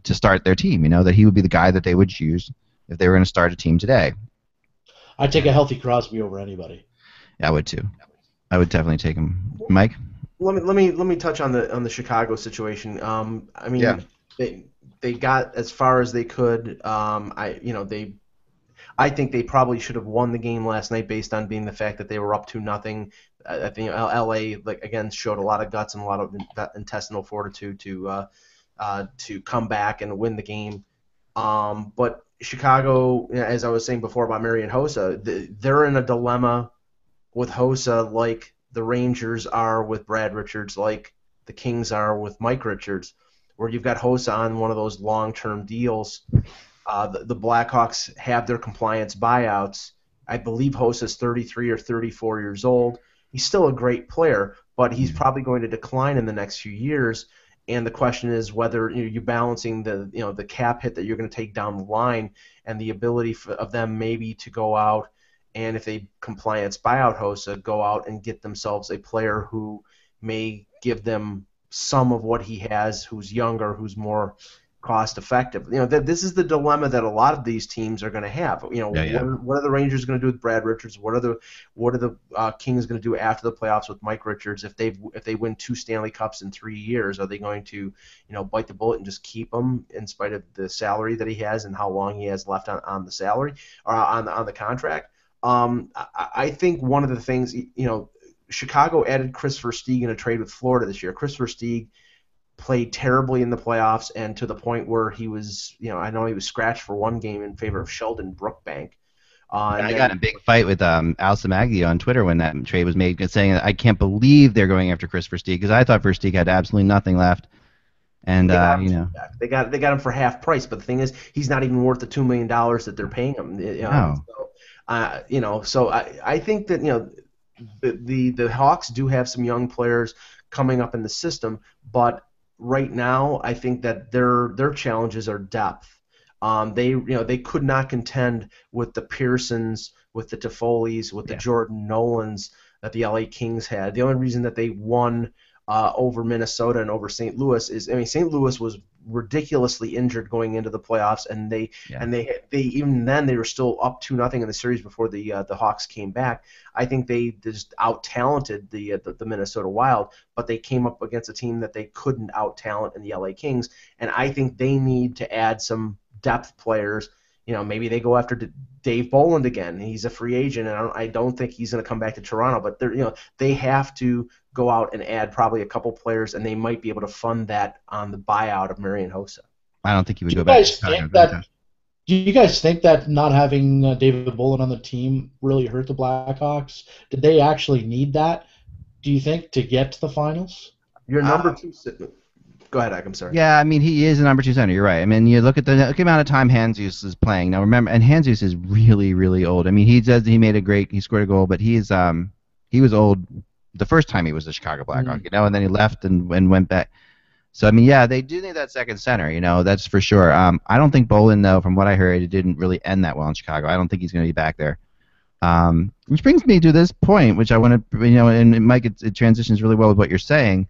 to start their team. That he would be the guy that they would choose if they were going to start a team today. I'd take a healthy Crosby over anybody. Yeah, I would too. I would definitely take him. Mike? Let me touch on the Chicago situation. I mean, they got as far as they could. I think they probably should have won the game last night based on being the fact that they were up 2-0. I think LA again showed a lot of guts and a lot of intestinal fortitude to come back and win the game. But Chicago, as I was saying before about Marian Hossa, they're in a dilemma with Hossa like the Rangers are with Brad Richards, like the Kings are with Mike Richards, where you've got Hossa on one of those long-term deals. The Blackhawks have their compliance buyouts. I believe Hossa's 33 or 34 years old. He's still a great player, but he's probably going to decline in the next few years. And the question is whether you're balancing the cap hit that you're going to take down the line and the ability of them maybe to go out and, if they compliance buyout Hossa, go out and get themselves a player who may give them some of what he has, who's younger, who's more cost effective. This is the dilemma that a lot of these teams are going to have. What are the Rangers going to do with Brad Richards? What are the Kings going to do after the playoffs with Mike Richards? If they win 2 Stanley Cups in 3 years, are they going to bite the bullet and just keep him in spite of the salary that he has and how long he has left on the salary or on the contract? I think one of the things, Chicago added Chris Versteeg in a trade with Florida this year. Chris Versteeg played terribly in the playoffs, and to the point where he was, I know he was scratched for one game in favor of Sheldon Brookbank. I got in a big fight with Al Samagli on Twitter when that trade was made, saying I can't believe they're going after Chris Versteeg, because I thought Versteeg had absolutely nothing left. And they got him for half price, but the thing is, he's not even worth the $2 million that they're paying him. So I think that the Hawks do have some young players coming up in the system, but right now I think that their challenges are depth. They could not contend with the Pearsons, with the Toffoli's, with the Jordan Nolans that the LA Kings had. The only reason that they won over Minnesota and over St. Louis is, St. Louis was ridiculously injured going into the playoffs, and they even then they were still up 2-0 in the series before the Hawks came back. I think they just out-talented the Minnesota Wild, but they came up against a team that they couldn't out-talent in the LA Kings, and I think they need to add some depth players. Maybe they go after Dave Bolland again. He's a free agent, and I don't think he's going to come back to Toronto. But they have to go out and add probably a couple players, and they might be able to fund that on the buyout of Marian Hossa. I don't think he would go back. Do you guys think that not having David Bolland on the team really hurt the Blackhawks? Did they actually need that, do you think, to get to the finals? Your number two. Go ahead, Ike, I'm sorry. Yeah, he is a number 2 center. You're right. You look at the amount of time Handzus is playing. Now remember, and Handzus is really, really old. He scored a goal, but he was old the first time he was a Chicago Blackhawk, and then he left and went back. So they do need that second center. That's for sure. I don't think Bolin, though, from what I heard, it didn't really end that well in Chicago. I don't think he's going to be back there. Which brings me to this point, which I want to, and Mike, it transitions really well with what you're saying.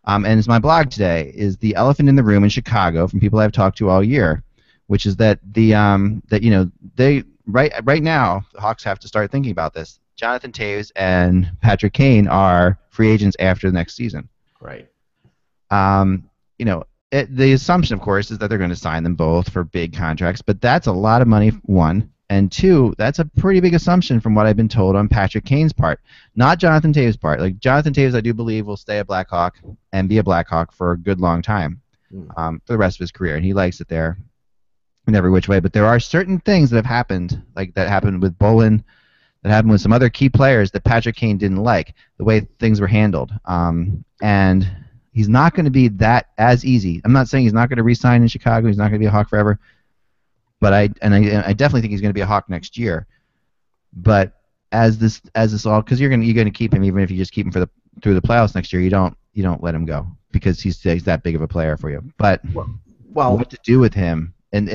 And it's my blog today, is the elephant in the room in Chicago from people I've talked to all year, which is that they right now the Hawks have to start thinking about this. Jonathan Toews and Patrick Kane are free agents after the next season. Right. The assumption, of course, is that they're going to sign them both for big contracts, but that's a lot of money, one. And two, that's a pretty big assumption from what I've been told on Patrick Kane's part, not Jonathan Toews' part. Like Jonathan Toews, I do believe will stay a Blackhawk and be a Blackhawk for a good long time, for the rest of his career, and he likes it there in every which way. But there are certain things that have happened, like that happened with Bolin, that happened with some other key players that Patrick Kane didn't like, the way things were handled. And he's not going to be that as easy. I'm not saying he's not going to re-sign in Chicago. He's not going to be a Hawk forever. But I definitely think he's going to be a Hawk next year. But as this all, because you're going to keep him, even if you just keep him through the playoffs next year, you don't let him go because he's that big of a player for you. But what to do with him, and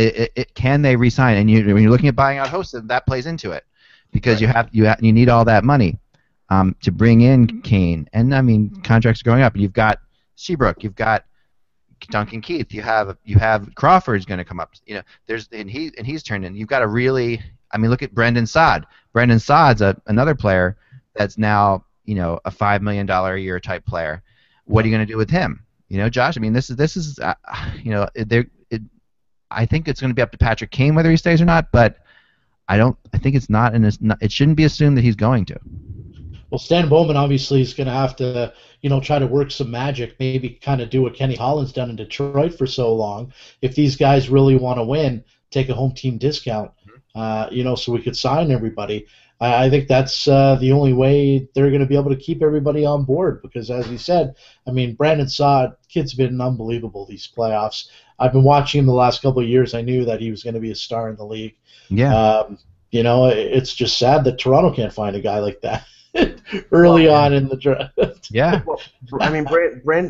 can they re-sign? And when you're looking at buying out Hossa, that plays into it because you need all that money to bring in Kane, and contracts are going up. You've got Seabrook, you've got Duncan Keith, you have Crawford's going to come up. He's turned in. You've got a really, look at Brendan Saad. Brendan Saad's another player that's now a $5 million a year type player. What are you going to do with him? Josh. This is I think it's going to be up to Patrick Kane whether he stays or not. But I think it's not it shouldn't be assumed that he's going to. Well, Stan Bowman obviously is going to have to, try to work some magic, maybe kind of do what Kenny Holland's done in Detroit for so long. If these guys really want to win, take a home team discount, so we could sign everybody. I think that's the only way they're going to be able to keep everybody on board because, as you said, Brandon Saad, kid's been unbelievable these playoffs. I've been watching him the last couple of years. I knew that he was going to be a star in the league. Yeah. It's just sad that Toronto can't find a guy like that. Early on in the draft. Yeah.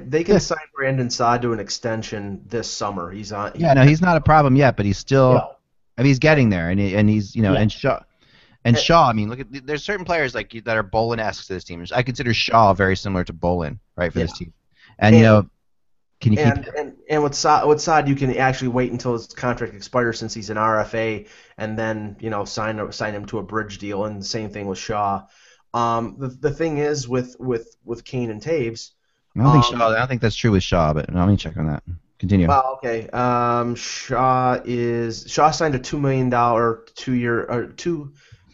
They can sign Brandon Saad to an extension this summer. He's on. He's not a problem yet, but he's still. He's getting there, and he's and Shaw. And Shaw. Look at there's certain players like that are Bolin-esque to this team. I consider Shaw very similar to Bolin, right, for this team. And can you keep? And with Saad, you can actually wait until his contract expires since he's an RFA, and then sign him to a bridge deal. And the same thing with Shaw. The thing is with Kane and Toews. I don't think that's true with Shaw, but let me check on that. Continue. Well, okay. Shaw signed a $2 million 2-year or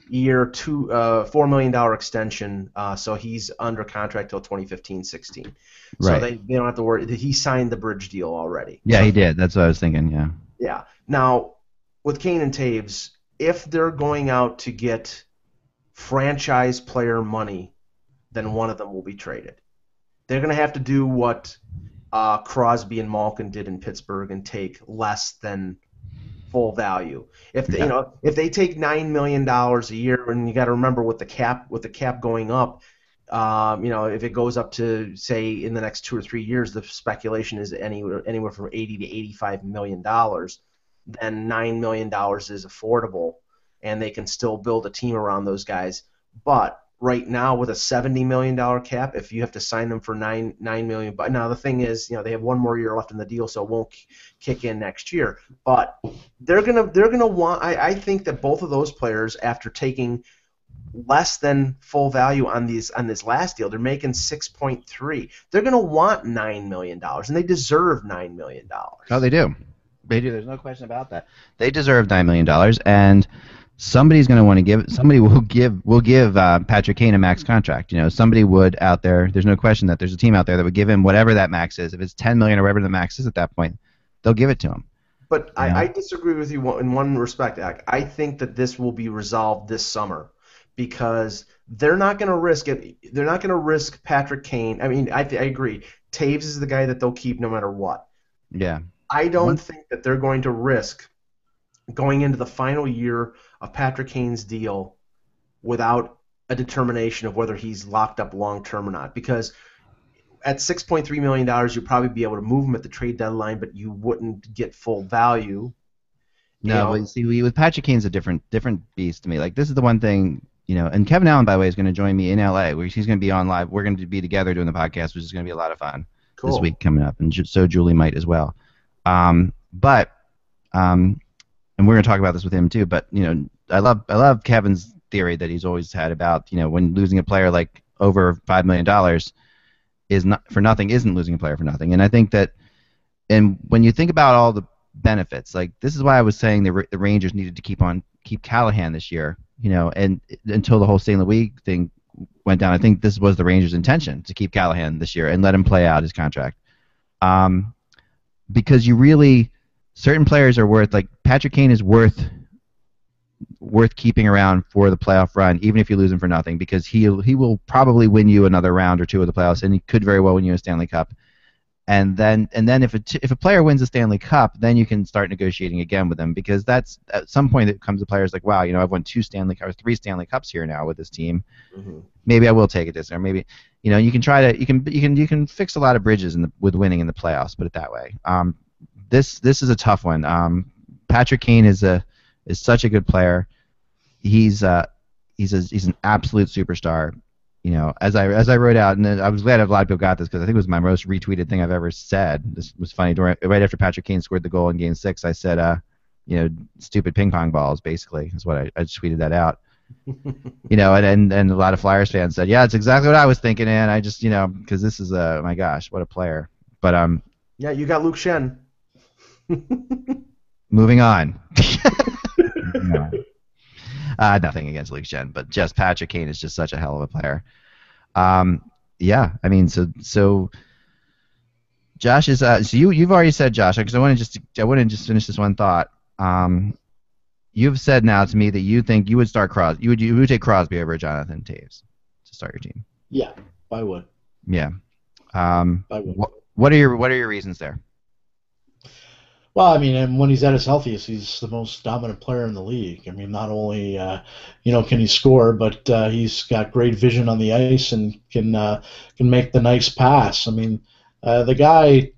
year, $4 million extension. So he's under contract till 2015-16. So Right. they don't have to worry. He signed the bridge deal already. Yeah, So, he did. That's what I was thinking. Yeah. Yeah. Now, with Kane and Taves, if they're going out to get franchise player money, then one of them will be traded. They're going to have to do what Crosby and Malkin did in Pittsburgh and take less than full value. If they, if they take $9 million a year, and you got to remember with the cap going up, if it goes up to, say, in the next 2 or 3 years, the speculation is anywhere from $80 to $85 million, then $9 million is affordable, and they can still build a team around those guys. But right now, with a $70 million cap, if you have to sign them for $9 million, but now the thing is, they have one more year left in the deal, so it won't kick in next year. But they're gonna want. I think that both of those players, after taking less than full value on this last deal, they're making 6.3. They're gonna want $9 million, and they deserve $9 million. Oh, they do. They do. There's no question about that. They deserve $9 million, and somebody's going to want to give. Somebody will give Patrick Kane a max contract. Somebody would out there. There's no question that there's a team out there that would give him whatever that max is. If it's $10 million or whatever the max is at that point, they'll give it to him. But I disagree with you in one respect, Ak. I think that this will be resolved this summer because they're not going to risk it. They're not going to risk Patrick Kane. I mean, I agree. Taves is the guy that they'll keep no matter what. Yeah. I don't think that they're going to risk going into the final year of Patrick Kane's deal without a determination of whether he's locked up long term or not. Because at $6.3 million, you'd probably be able to move him at the trade deadline, but you wouldn't get full value. But see, with Patrick Kane's a different beast to me. Like, this is the one thing, and Kevin Allen, by the way, is going to join me in LA, where he's going to be on live. We're going to be together doing the podcast, which is going to be a lot of fun this week coming up, and so Julie might as well. And we're going to talk about this with him too. But I love Kevin's theory that he's always had about when losing a player like over $5 million is not for nothing isn't losing a player for nothing. And I think that, and when you think about all the benefits, like this is why I was saying the Rangers needed to keep Callahan this year. And until the whole St. Louis thing went down, I think this was the Rangers' intention to keep Callahan this year and let him play out his contract. Because certain players are worth, like Patrick Kane is worth keeping around for the playoff run, even if you lose him for nothing, because he will probably win you another round or two of the playoffs, and he could very well win you a Stanley Cup. And then if a player wins a Stanley Cup, then you can start negotiating again with him, because that's at some point it comes to players like, wow, I've won 3 Stanley Cups here now with this team. Mm-hmm. Maybe I will take it this year. Maybe you can try to you can fix a lot of bridges with winning in the playoffs. Put it that way. This is a tough one. Patrick Kane is such a good player. He's an absolute superstar. As I wrote out, and I was glad a lot of people got this because I think it was my most retweeted thing I've ever said. This was funny. Right after Patrick Kane scored the goal in Game 6, I said, stupid ping pong balls, basically, is what I tweeted that out. And a lot of Flyers fans said, yeah, it's exactly what I was thinking, and I just, because this is my gosh, what a player. But yeah, you got Luke Shen. Moving on. Nothing against Luke Shen, but just Patrick Kane is just such a hell of a player. Yeah, I mean, so Josh is. So you've already said, Josh, because I want to just finish this one thought. You've said now to me that you think you would start Crosby. You would take Crosby over Jonathan Taves to start your team. Yeah, I would. Yeah. I would. What are your reasons there? Well, I mean, and when he's at his healthiest, he's the most dominant player in the league. I mean, not only can he score, but he's got great vision on the ice and can make the nice pass. I mean, the guy,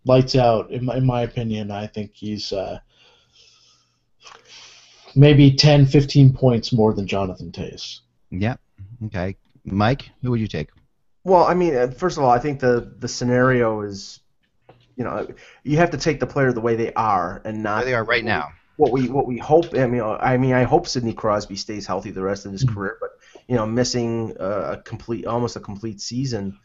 lights out. In my opinion, I think he's maybe 10, 15 points more than Jonathan Taves. Yeah. Okay. Mike, who would you take? Well, I mean, first of all, I think the scenario is, you have to take the player the way they are and not where they are right now. What we hope. I hope Sidney Crosby stays healthy the rest of his career, but missing almost a complete season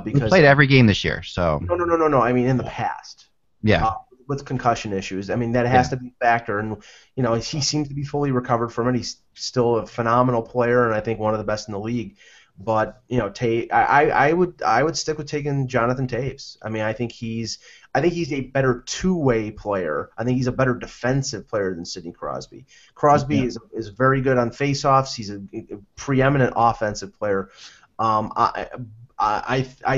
because he played every game this year. So no. I mean, in the past. Yeah. With concussion issues, I mean that has to be a factor, and he seems to be fully recovered from it. He still a phenomenal player, and I think one of the best in the league. But I would stick with taking Jonathan Toews. I mean, I think he's a better two-way player. I think he's a better defensive player than Sidney Crosby. Crosby is very good on face-offs. He's a preeminent offensive player. I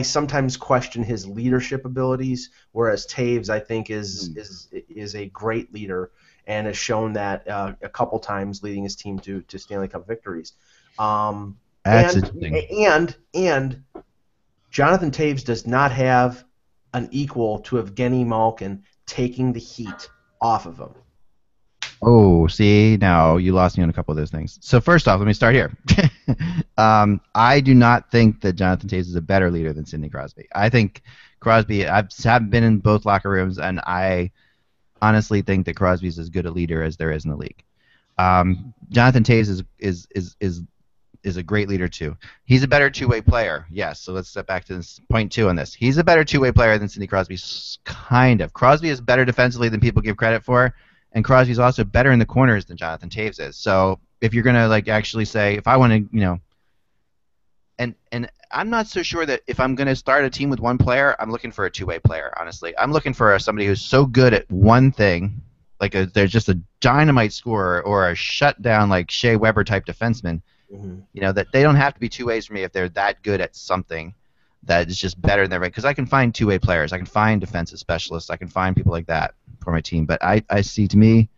sometimes question his leadership abilities, whereas Toews I think is a great leader and has shown that a couple times leading his team to Stanley Cup victories. That's interesting. And Jonathan Toews does not have an equal to Evgeny Malkin taking the heat off of him. Oh, see, now you lost me on a couple of those things. So first off, let me start here. I do not think that Jonathan Toews is a better leader than Sidney Crosby. I think Crosby, have been in both locker rooms, and I honestly think that Crosby is as good a leader as there is in the league. Jonathan Toews is a great leader too. He's a better two-way player, yes. So let's step back to this point 2 on this. He's a better two-way player than Sidney Crosby, kind of. Crosby is better defensively than people give credit for. And Crosby's also better in the corners than Jonathan Toews is. So if you're gonna actually say, if I want to, and I'm not so sure that if I'm gonna start a team with one player, I'm looking for a two-way player. Honestly, I'm looking for somebody who's so good at one thing, there's just a dynamite scorer or a shutdown like Shea Weber type defenseman. Mm-hmm. That they don't have to be two ways for me if they're that good at something that is just better than their because I can find two-way players, I can find defensive specialists, I can find people like that for my team. But I see, to me,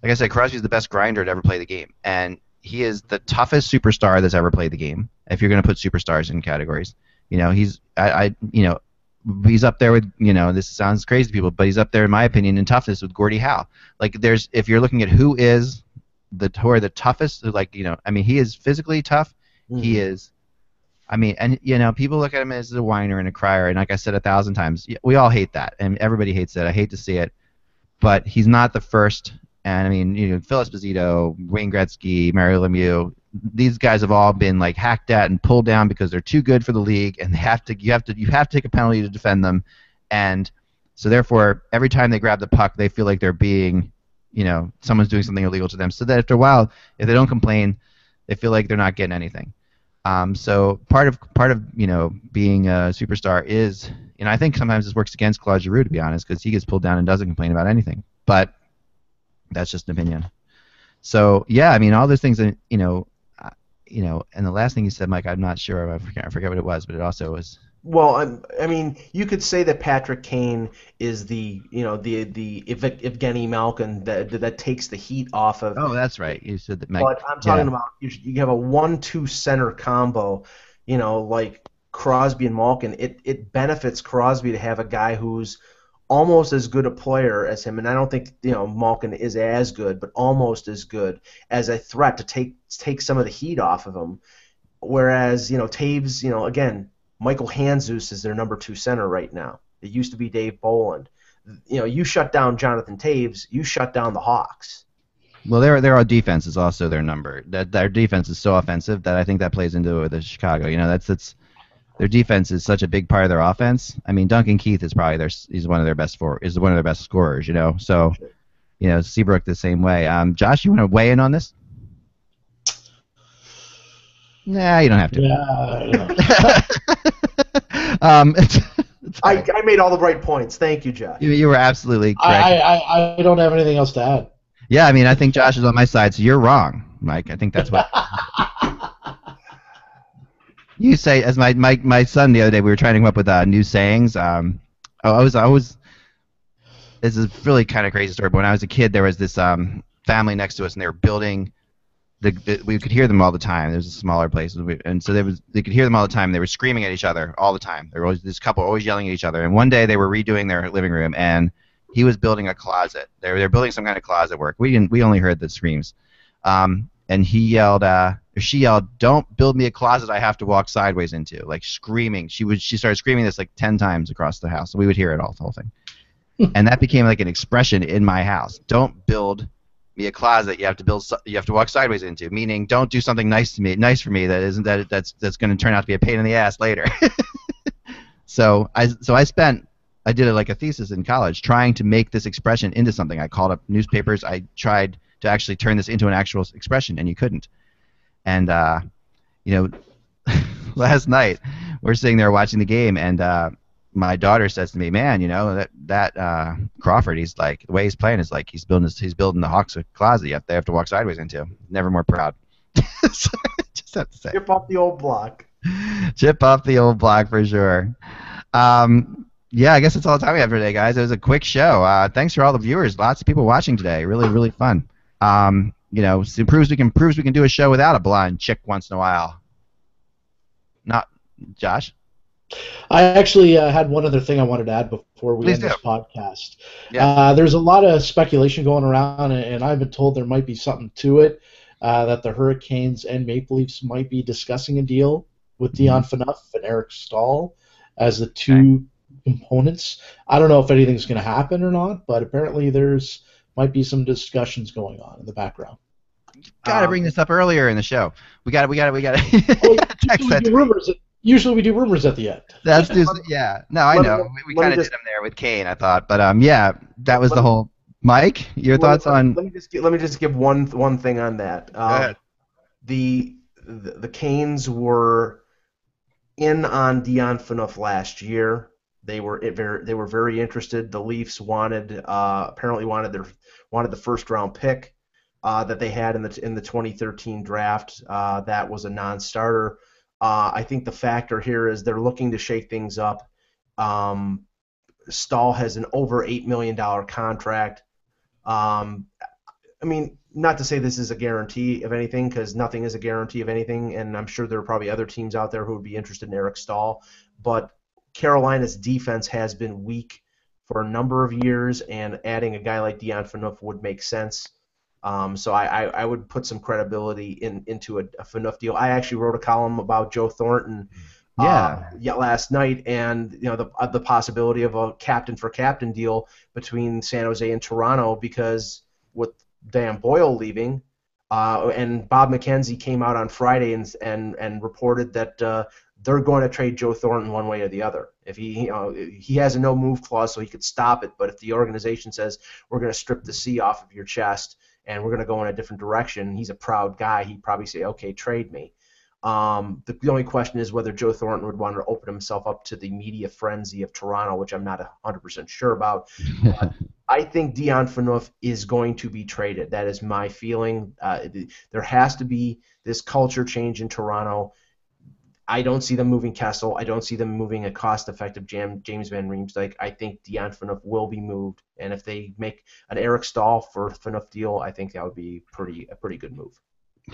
like I said, Crosby's the best grinder to ever play the game, and he is the toughest superstar that's ever played the game. If you're going to put superstars in categories, he's he's up there with this sounds crazy to people, but he's up there in my opinion in toughness with Gordie Howe. If you're looking at who are the toughest, he is physically tough. Mm-hmm. He is. People look at him as a whiner and a crier, and like I said 1,000 times, we all hate that, and everybody hates it. I hate to see it, but he's not the first. And Phil Esposito, Wayne Gretzky, Mario Lemieux, these guys have all been hacked at and pulled down because they're too good for the league, and you have to take a penalty to defend them, and so therefore every time they grab the puck, they feel like they're being, someone's doing something illegal to them. So that after a while, if they don't complain, they feel like they're not getting anything. So part of being a superstar is, I think sometimes this works against Claude Giroux, to be honest, because he gets pulled down and doesn't complain about anything. But that's just an opinion. So yeah, all those things, and and the last thing you said, Mike, I'm not sure. I forget what it was, but it also was. Well, you could say that Patrick Kane is the Evgeny Malkin that takes the heat off of. Oh, that's right. You said that. But I'm talking about you have a 1-2 center combo, like Crosby and Malkin. It benefits Crosby to have a guy who's almost as good a player as him, and I don't think Malkin is as good, but almost as good as a threat to take some of the heat off of him. Whereas Toews, again, Michael Handzus is their number 2 center right now. It used to be Dave Bolland. You shut down Jonathan Toews, you shut down the Hawks. Well, their defense is also their number. Their defense is so offensive that I think that plays into the Chicago. That's their defense is such a big part of their offense. Duncan Keith is probably he's one of their best scorers. So Seabrook the same way. Josh, you want to weigh in on this? Nah, you don't have to. I made all the right points. Thank you, Josh. You were absolutely correct. I don't have anything else to add. Yeah, I think Josh is on my side, so you're wrong, Mike. I think that's what. You say, as my son the other day, we were trying to come up with new sayings. This is a really kind of crazy story, but when I was a kid, there was this family next to us, and they were building. We could hear them all the time. There was a smaller place, and so they could hear them all the time. They were screaming at each other all the time. There was this couple always yelling at each other. And one day they were redoing their living room, and he was building a closet. They're building some kind of closet work. We only heard the screams. And he yelled, or she yelled, "Don't build me a closet I have to walk sideways into!" Screaming. She started screaming this 10 times across the house, so we would hear it all, the whole thing. And that became an expression in my house. Don't build me a closet you have to walk sideways into, meaning don't do something nice for me that's going to turn out to be a pain in the ass later. So I did a thesis in college trying to make this expression into something. I called up newspapers. I tried to actually turn this into an actual expression, and you couldn't. And last night we're sitting there watching the game, and my daughter says to me, "Man, that Crawford, he's like the way he's playing is like he's building the Hawks a closet they have to walk sideways into. Never more proud." So, just have to say. Chip off the old block. Chip off the old block for sure. Yeah, I guess that's all the time we have for today, guys. It was a quick show. Thanks for all the viewers. Lots of people watching today. Really, really fun. It proves we can do a show without a blonde chick once in a while. Not Josh. I actually had one other thing I wanted to add before we Please end do. this podcast. Yeah. There's a lot of speculation going around, and I've been told there might be something to it, that the Hurricanes and Maple Leafs might be discussing a deal with Dion Phaneuf and Eric Staal as the two components. I don't know if anything's going to happen or not, but apparently might be some discussions going on in the background. Got to bring this up earlier in the show. We got to. Usually we do rumors at the end. That's just No, I know. We kind of did them there with Kane, I thought, but that was the whole. Mike, your thoughts on? Let me just give one thing on that. Go ahead. The Canes were in on Dion Phaneuf last year. They were very interested. The Leafs apparently wanted the first round pick that they had in the 2013 draft. That was a non-starter. I think the factor here is they're looking to shake things up. Staal has an over $8 million contract. I mean, not to say this is a guarantee of anything, because nothing is a guarantee of anything, and I'm sure there are probably other teams out there who would be interested in Eric Staal. But Carolina's defense has been weak for a number of years, and adding a guy like Dion Phaneuf would make sense. So I would put some credibility into a Phaneuf deal. I actually wrote a column about Joe Thornton last night, and the possibility of a captain for captain deal between San Jose and Toronto, because with Dan Boyle leaving, and Bob McKenzie came out on Friday and reported that they're going to trade Joe Thornton one way or the other. If he has a no move clause, so he could stop it, but if the organization says we're going to strip the C off of your chest and we're going to go in a different direction, he's a proud guy. He'd probably say, okay, trade me. The only question is whether Joe Thornton would want to open himself up to the media frenzy of Toronto, which I'm not 100% sure about. But I think Dion Phaneuf is going to be traded. That is my feeling. There has to be this culture change in Toronto. I don't see them moving Kessel. I don't see them moving a cost-effective James Van Riemsdyk. I think Dion Phaneuf will be moved, and if they make an Eric Staal for Phaneuf deal, I think that would be a pretty good move.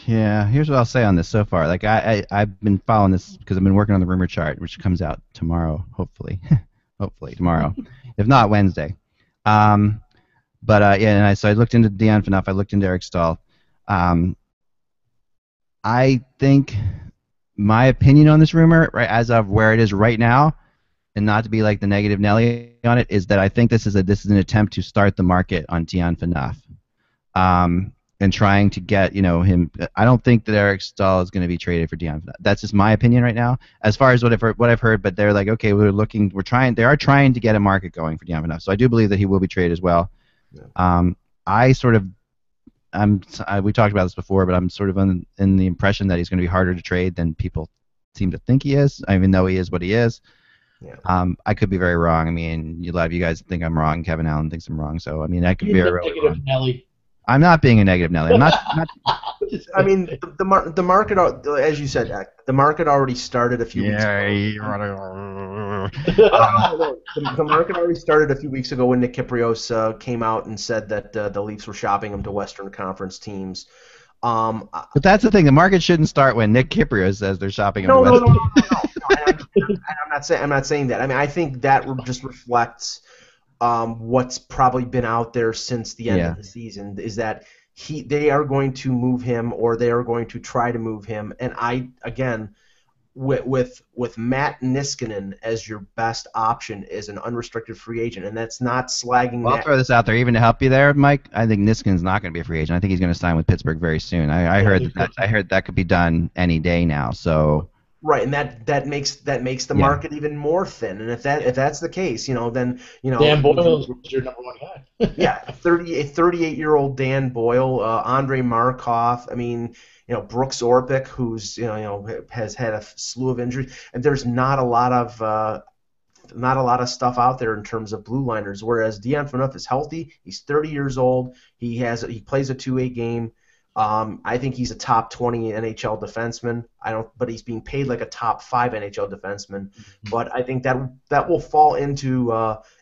Yeah, here's what I'll say on this so far. Like I've been following this because I've been working on the rumor chart, which comes out tomorrow, hopefully, hopefully tomorrow, if not Wednesday. So I looked into Dion Phaneuf. I looked into Eric Staal. I think my opinion on this rumor, right, as of where it is right now, and not to be like the negative Nelly on it, is that I think this is an attempt to start the market on Dion Phaneuf, and trying to get him. I don't think that Eric Staal is going to be traded for Dion Phaneuf. That's just my opinion right now, as far as what I've heard. But they're like, okay, they are trying to get a market going for Dion Phaneuf. So I do believe that he will be traded as well. Yeah. We talked about this before, but I'm sort of in the impression that he's going to be harder to trade than people seem to think he is, even though he is what he is. Yeah. I could be very wrong. I mean, a lot of you guys think I'm wrong. Kevin Allen thinks I'm wrong. So, I mean, I could be very wrong. Nelly. I'm not being a negative Nelly. I'm not. I mean, the market, as you said, the market already started a few weeks ago. The market already started a few weeks ago when Nick Kypreos came out and said that the Leafs were shopping him to Western Conference teams. But that's the thing. The market shouldn't start when Nick Kypreos says they're shopping him to Western. No. I'm not saying that. I mean, I think that just reflects what's probably been out there since the end of the season, is that they are going to move him, or they are going to try to move him. And with Matt Niskanen as your best option as an unrestricted free agent, and that's not slagging. I'll throw this out there, even to help you there, Mike. I think Niskanen's not going to be a free agent. I think he's going to sign with Pittsburgh very soon. I heard that could be done any day now. So Right, and that makes the market even more thin. And if that's the case, then Dan Boyle is your number one guy. yeah, 38-year-old Dan Boyle, Andrei Markov. I mean, Brooks Orpik, who's has had a slew of injuries, and there's not a lot of stuff out there in terms of blue liners. Whereas Dion Phaneuf is healthy. He's 30 years old. He plays a 2-way game. I think he's a top 20 NHL defenseman. But he's being paid like a top 5 NHL defenseman. But I think that will fall into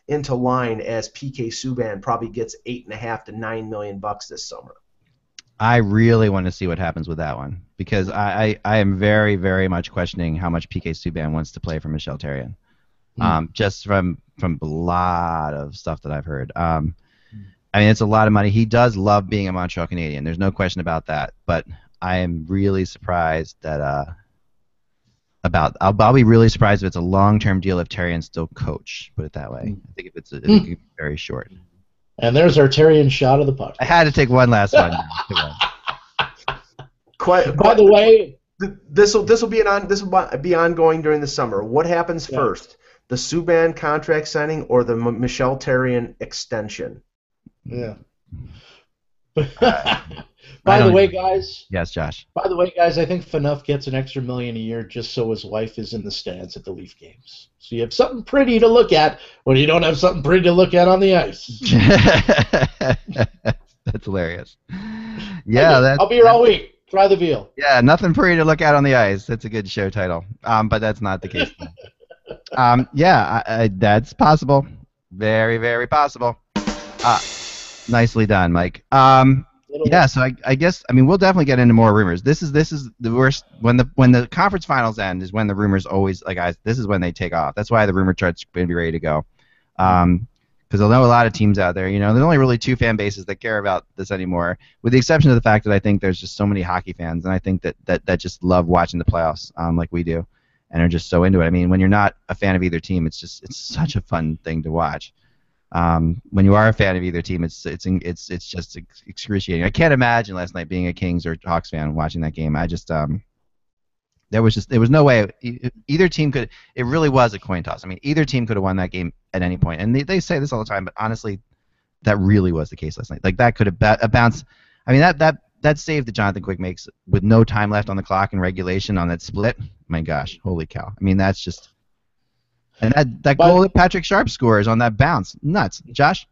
line as PK Subban probably gets $8.5 to $9 million this summer. I really want to see what happens with that one because I am very, very much questioning how much PK Subban wants to play for Michel Therrien. Just from a lot of stuff that I've heard. I mean, it's a lot of money. He does love being a Montreal Canadian. There's no question about that. But I am really surprised that I'll be really surprised if it's a long-term deal if Therrien still coach. Put it that way. I think if it's very short. And there's our Therrien shot of the podcast. I had to take one last one. By the way, this will be ongoing during the summer. What happens first? The Subban contract signing or the Michel Therrien extension? Yeah. By the way, guys. Yes, Josh. By the way, guys, I think Phaneuf gets an extra $1 million a year just so his wife is in the stands at the Leaf games. So you have something pretty to look at when you don't have something pretty to look at on the ice. That's hilarious. Yeah, I'll be here all week. Try the veal. Yeah, nothing pretty to look at on the ice. That's a good show title. But that's not the case. That's possible. Very, very possible. Nicely done, Mike. So I guess we'll definitely get into more rumors. This is the worst when the conference finals end is when the rumors always guys. This is when they take off. That's why the rumor chart's going to be ready to go. Because I know a lot of teams out there. There's only really 2 fan bases that care about this anymore, with the exception of the fact that I think there's just so many hockey fans, and I think that just love watching the playoffs, like we do, and are just so into it. I mean, when you're not a fan of either team, it's such a fun thing to watch. When you are a fan of either team, it's just excruciating. I can't imagine last night being a Kings or Hawks fan watching that game. I just there was no way either team could. It really was a coin toss. I mean, either team could have won that game at any point. And they say this all the time, but honestly, that really was the case last night. Like that could have bounced. I mean, that save that Jonathan Quick makes with no time left on the clock in regulation on that split. My gosh, holy cow! I mean, that's just. And that goal that Patrick Sharp scores on that bounce, nuts. Josh?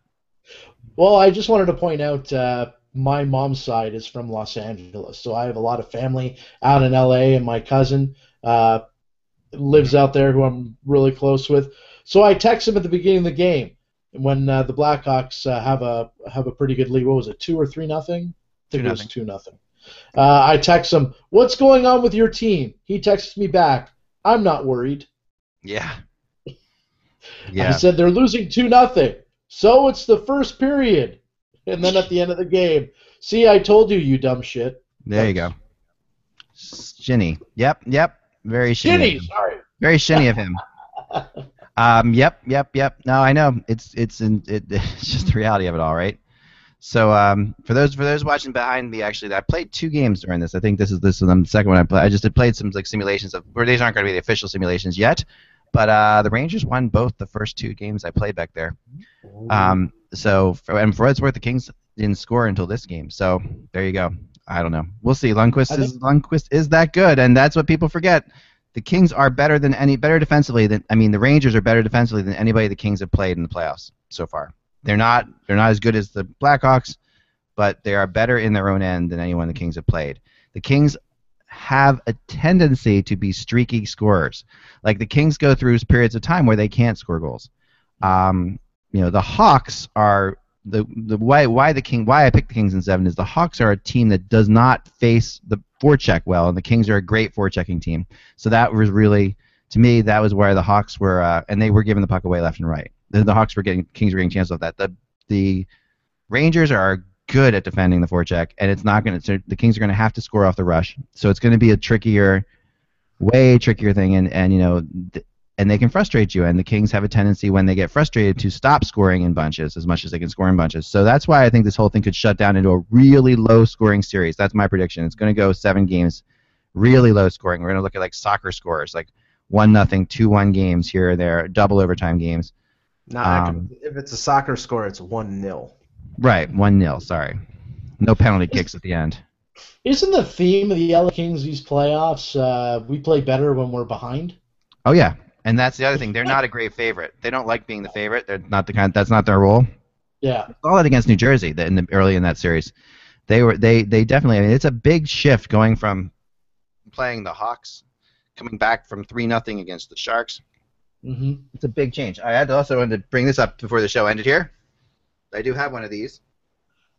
Well, I just wanted to point out my mom's side is from Los Angeles, so I have a lot of family out in L.A., and my cousin lives out there who I'm really close with. So I text him at the beginning of the game when the Blackhawks have a pretty good lead. What was it, 2 or 3-0? I think it was 2-0. I text him, "What's going on with your team?" He texts me back, "I'm not worried." Yeah. I said they're losing 2-0. So it's the first period. And then at the end of the game, "See, I told you, you dumb shit." There you go. Shinny. Yep. Very shinny. Sorry. Very shinny of him. Yep. No, I know. It's just the reality of it all, right? So for those watching behind me, actually, I played 2 games during this. I think this is the second one I played. I just played some simulations where these aren't going to be the official simulations yet. But the Rangers won both the first 2 games I played back there. For what it's worth, the Kings didn't score until this game. So there you go. I don't know. We'll see. Lundqvist is that good, and that's what people forget. The Kings are better defensively than the Rangers are better defensively than anybody the Kings have played in the playoffs so far. They're not as good as the Blackhawks, but they are better in their own end than anyone the Kings have played. The Kings have a tendency to be streaky scorers. Like the Kings go through periods of time where they can't score goals. The Hawks are why I picked the Kings in 7 is the Hawks are a team that does not face the forecheck well, and the Kings are a great forechecking team. So that was really, to me, that was where the Hawks were, and they were giving the puck away left and right. The Kings were getting chances off that. The Rangers are good at defending the forecheck, and it's not going to. The Kings are going to have to score off the rush, so it's going to be a way trickier thing, and they can frustrate you. And the Kings have a tendency when they get frustrated to stop scoring in bunches as much as they can score in bunches. So that's why I think this whole thing could shut down into a really low-scoring series. That's my prediction. It's going to go 7 games really low scoring. We're going to look at like soccer scores, like 1-0, 2-1 games here or there, double overtime games. If it's a soccer score, it's 1-0. Right, 1-0. Sorry, no penalty kicks at the end. Isn't the theme of the LA Kings these playoffs? We play better when we're behind. Oh yeah, and that's the other thing. They're not a great favorite. They don't like being the favorite. They're not the kind. That's not their role. Yeah. All that against New Jersey early in that series. They definitely. I mean, it's a big shift going from playing the Hawks, coming back from 3-0 against the Sharks. Mm-hmm. It's a big change. I had also wanted to bring this up before the show ended here. I do have one of these.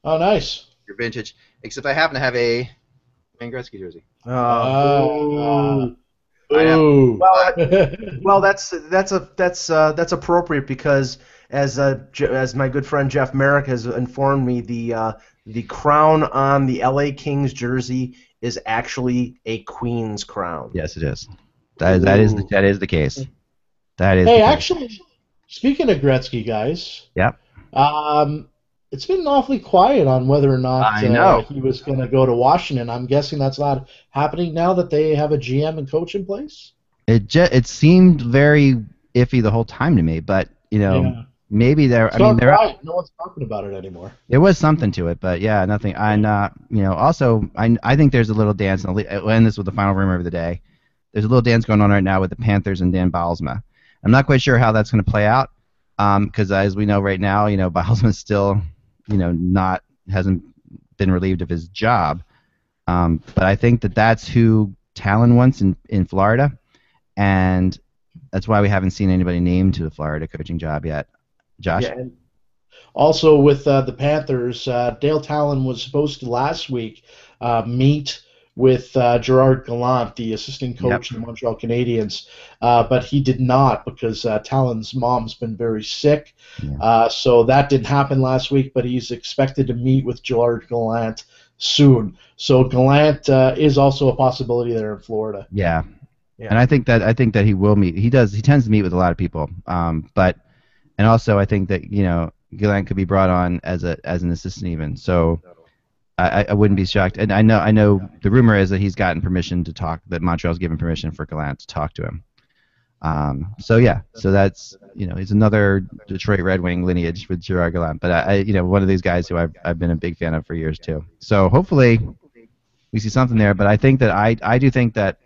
Oh, nice. Your vintage, except I happen to have a Wayne Gretzky jersey. Well, that's appropriate because as my good friend Jeff Merrick has informed me, the crown on the LA Kings jersey is actually a Queen's crown. Yes, it is. That is the case. That is. Hey, actually, speaking of Gretzky, guys. Yep. It's been awfully quiet on whether or not he was going to go to Washington. I'm guessing that's not happening now that they have a GM and coach in place. It seemed very iffy the whole time to me, but maybe there. No one's talking about it anymore. There was something to it, but yeah, nothing. Also, I think there's a little dance. And I'll end this with the final rumor of the day. There's a little dance going on right now with the Panthers and Dan Bylsma. I'm not quite sure how that's going to play out, because as we know right now, Bylsma's still. Hasn't been relieved of his job. But I think that's who Talon wants in Florida, and that's why we haven't seen anybody named to the Florida coaching job yet. Josh? Yeah, and also with the Panthers, Dale Talon was supposed to last week meet with Gerard Gallant, the assistant coach of the Montreal Canadiens, but he did not because Talon's mom's been very sick. Yeah. So that didn't happen last week, but he's expected to meet with Gerard Gallant soon. So Gallant is also a possibility there in Florida. Yeah. And I think that he will meet. He tends to meet with a lot of people. And also I think that Gallant could be brought on as an assistant even. So. I wouldn't be shocked, and I know the rumor is that he's gotten permission to talk. That Montreal's given permission for Gallant to talk to him. So that's he's another Detroit Red Wing lineage with Gerard Gallant, but one of these guys who I've been a big fan of for years too. So hopefully we see something there. But I think that I do think that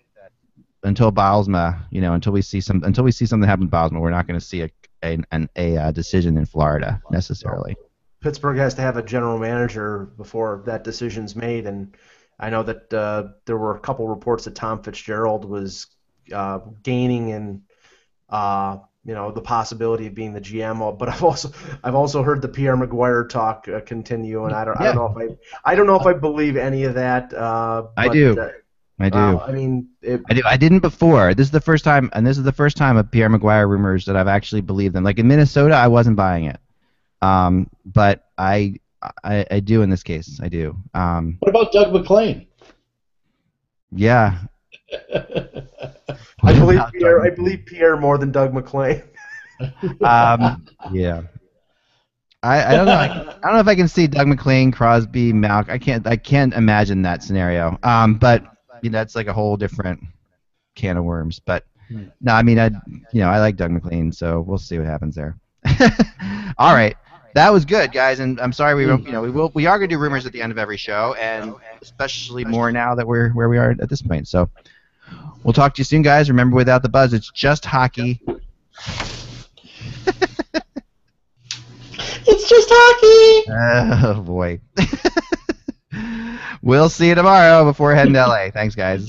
until Bylsma, until we see something happen with Bylsma, we're not going to see a decision in Florida necessarily. Pittsburgh has to have a general manager before that decision's made, and I know that there were a couple reports that Tom Fitzgerald was gaining in the possibility of being the GM. But I've also heard the Pierre Maguire talk continue, and I don't know if I believe any of that. I do. I do. I didn't before. This is the first time, and this is the first time of Pierre Maguire rumors that I've actually believed them. Like in Minnesota, I wasn't buying it. But I do in this case. I do. What about Doug McClain? Yeah. I believe Pierre more than Doug McClain. Yeah. I don't know. I don't know if I can see Doug McClain, Crosby, Malk. I can't imagine that scenario. But that's like a whole different can of worms. But no, I mean I like Doug McClain, so we'll see what happens there. All right. That was good, guys, and I'm sorry we are going to do rumors at the end of every show, and especially more now that we're where we are at this point. So we'll talk to you soon, guys. Remember, without the buzz, it's just hockey. It's just hockey. Oh boy. We'll see you tomorrow before heading to LA. Thanks, guys.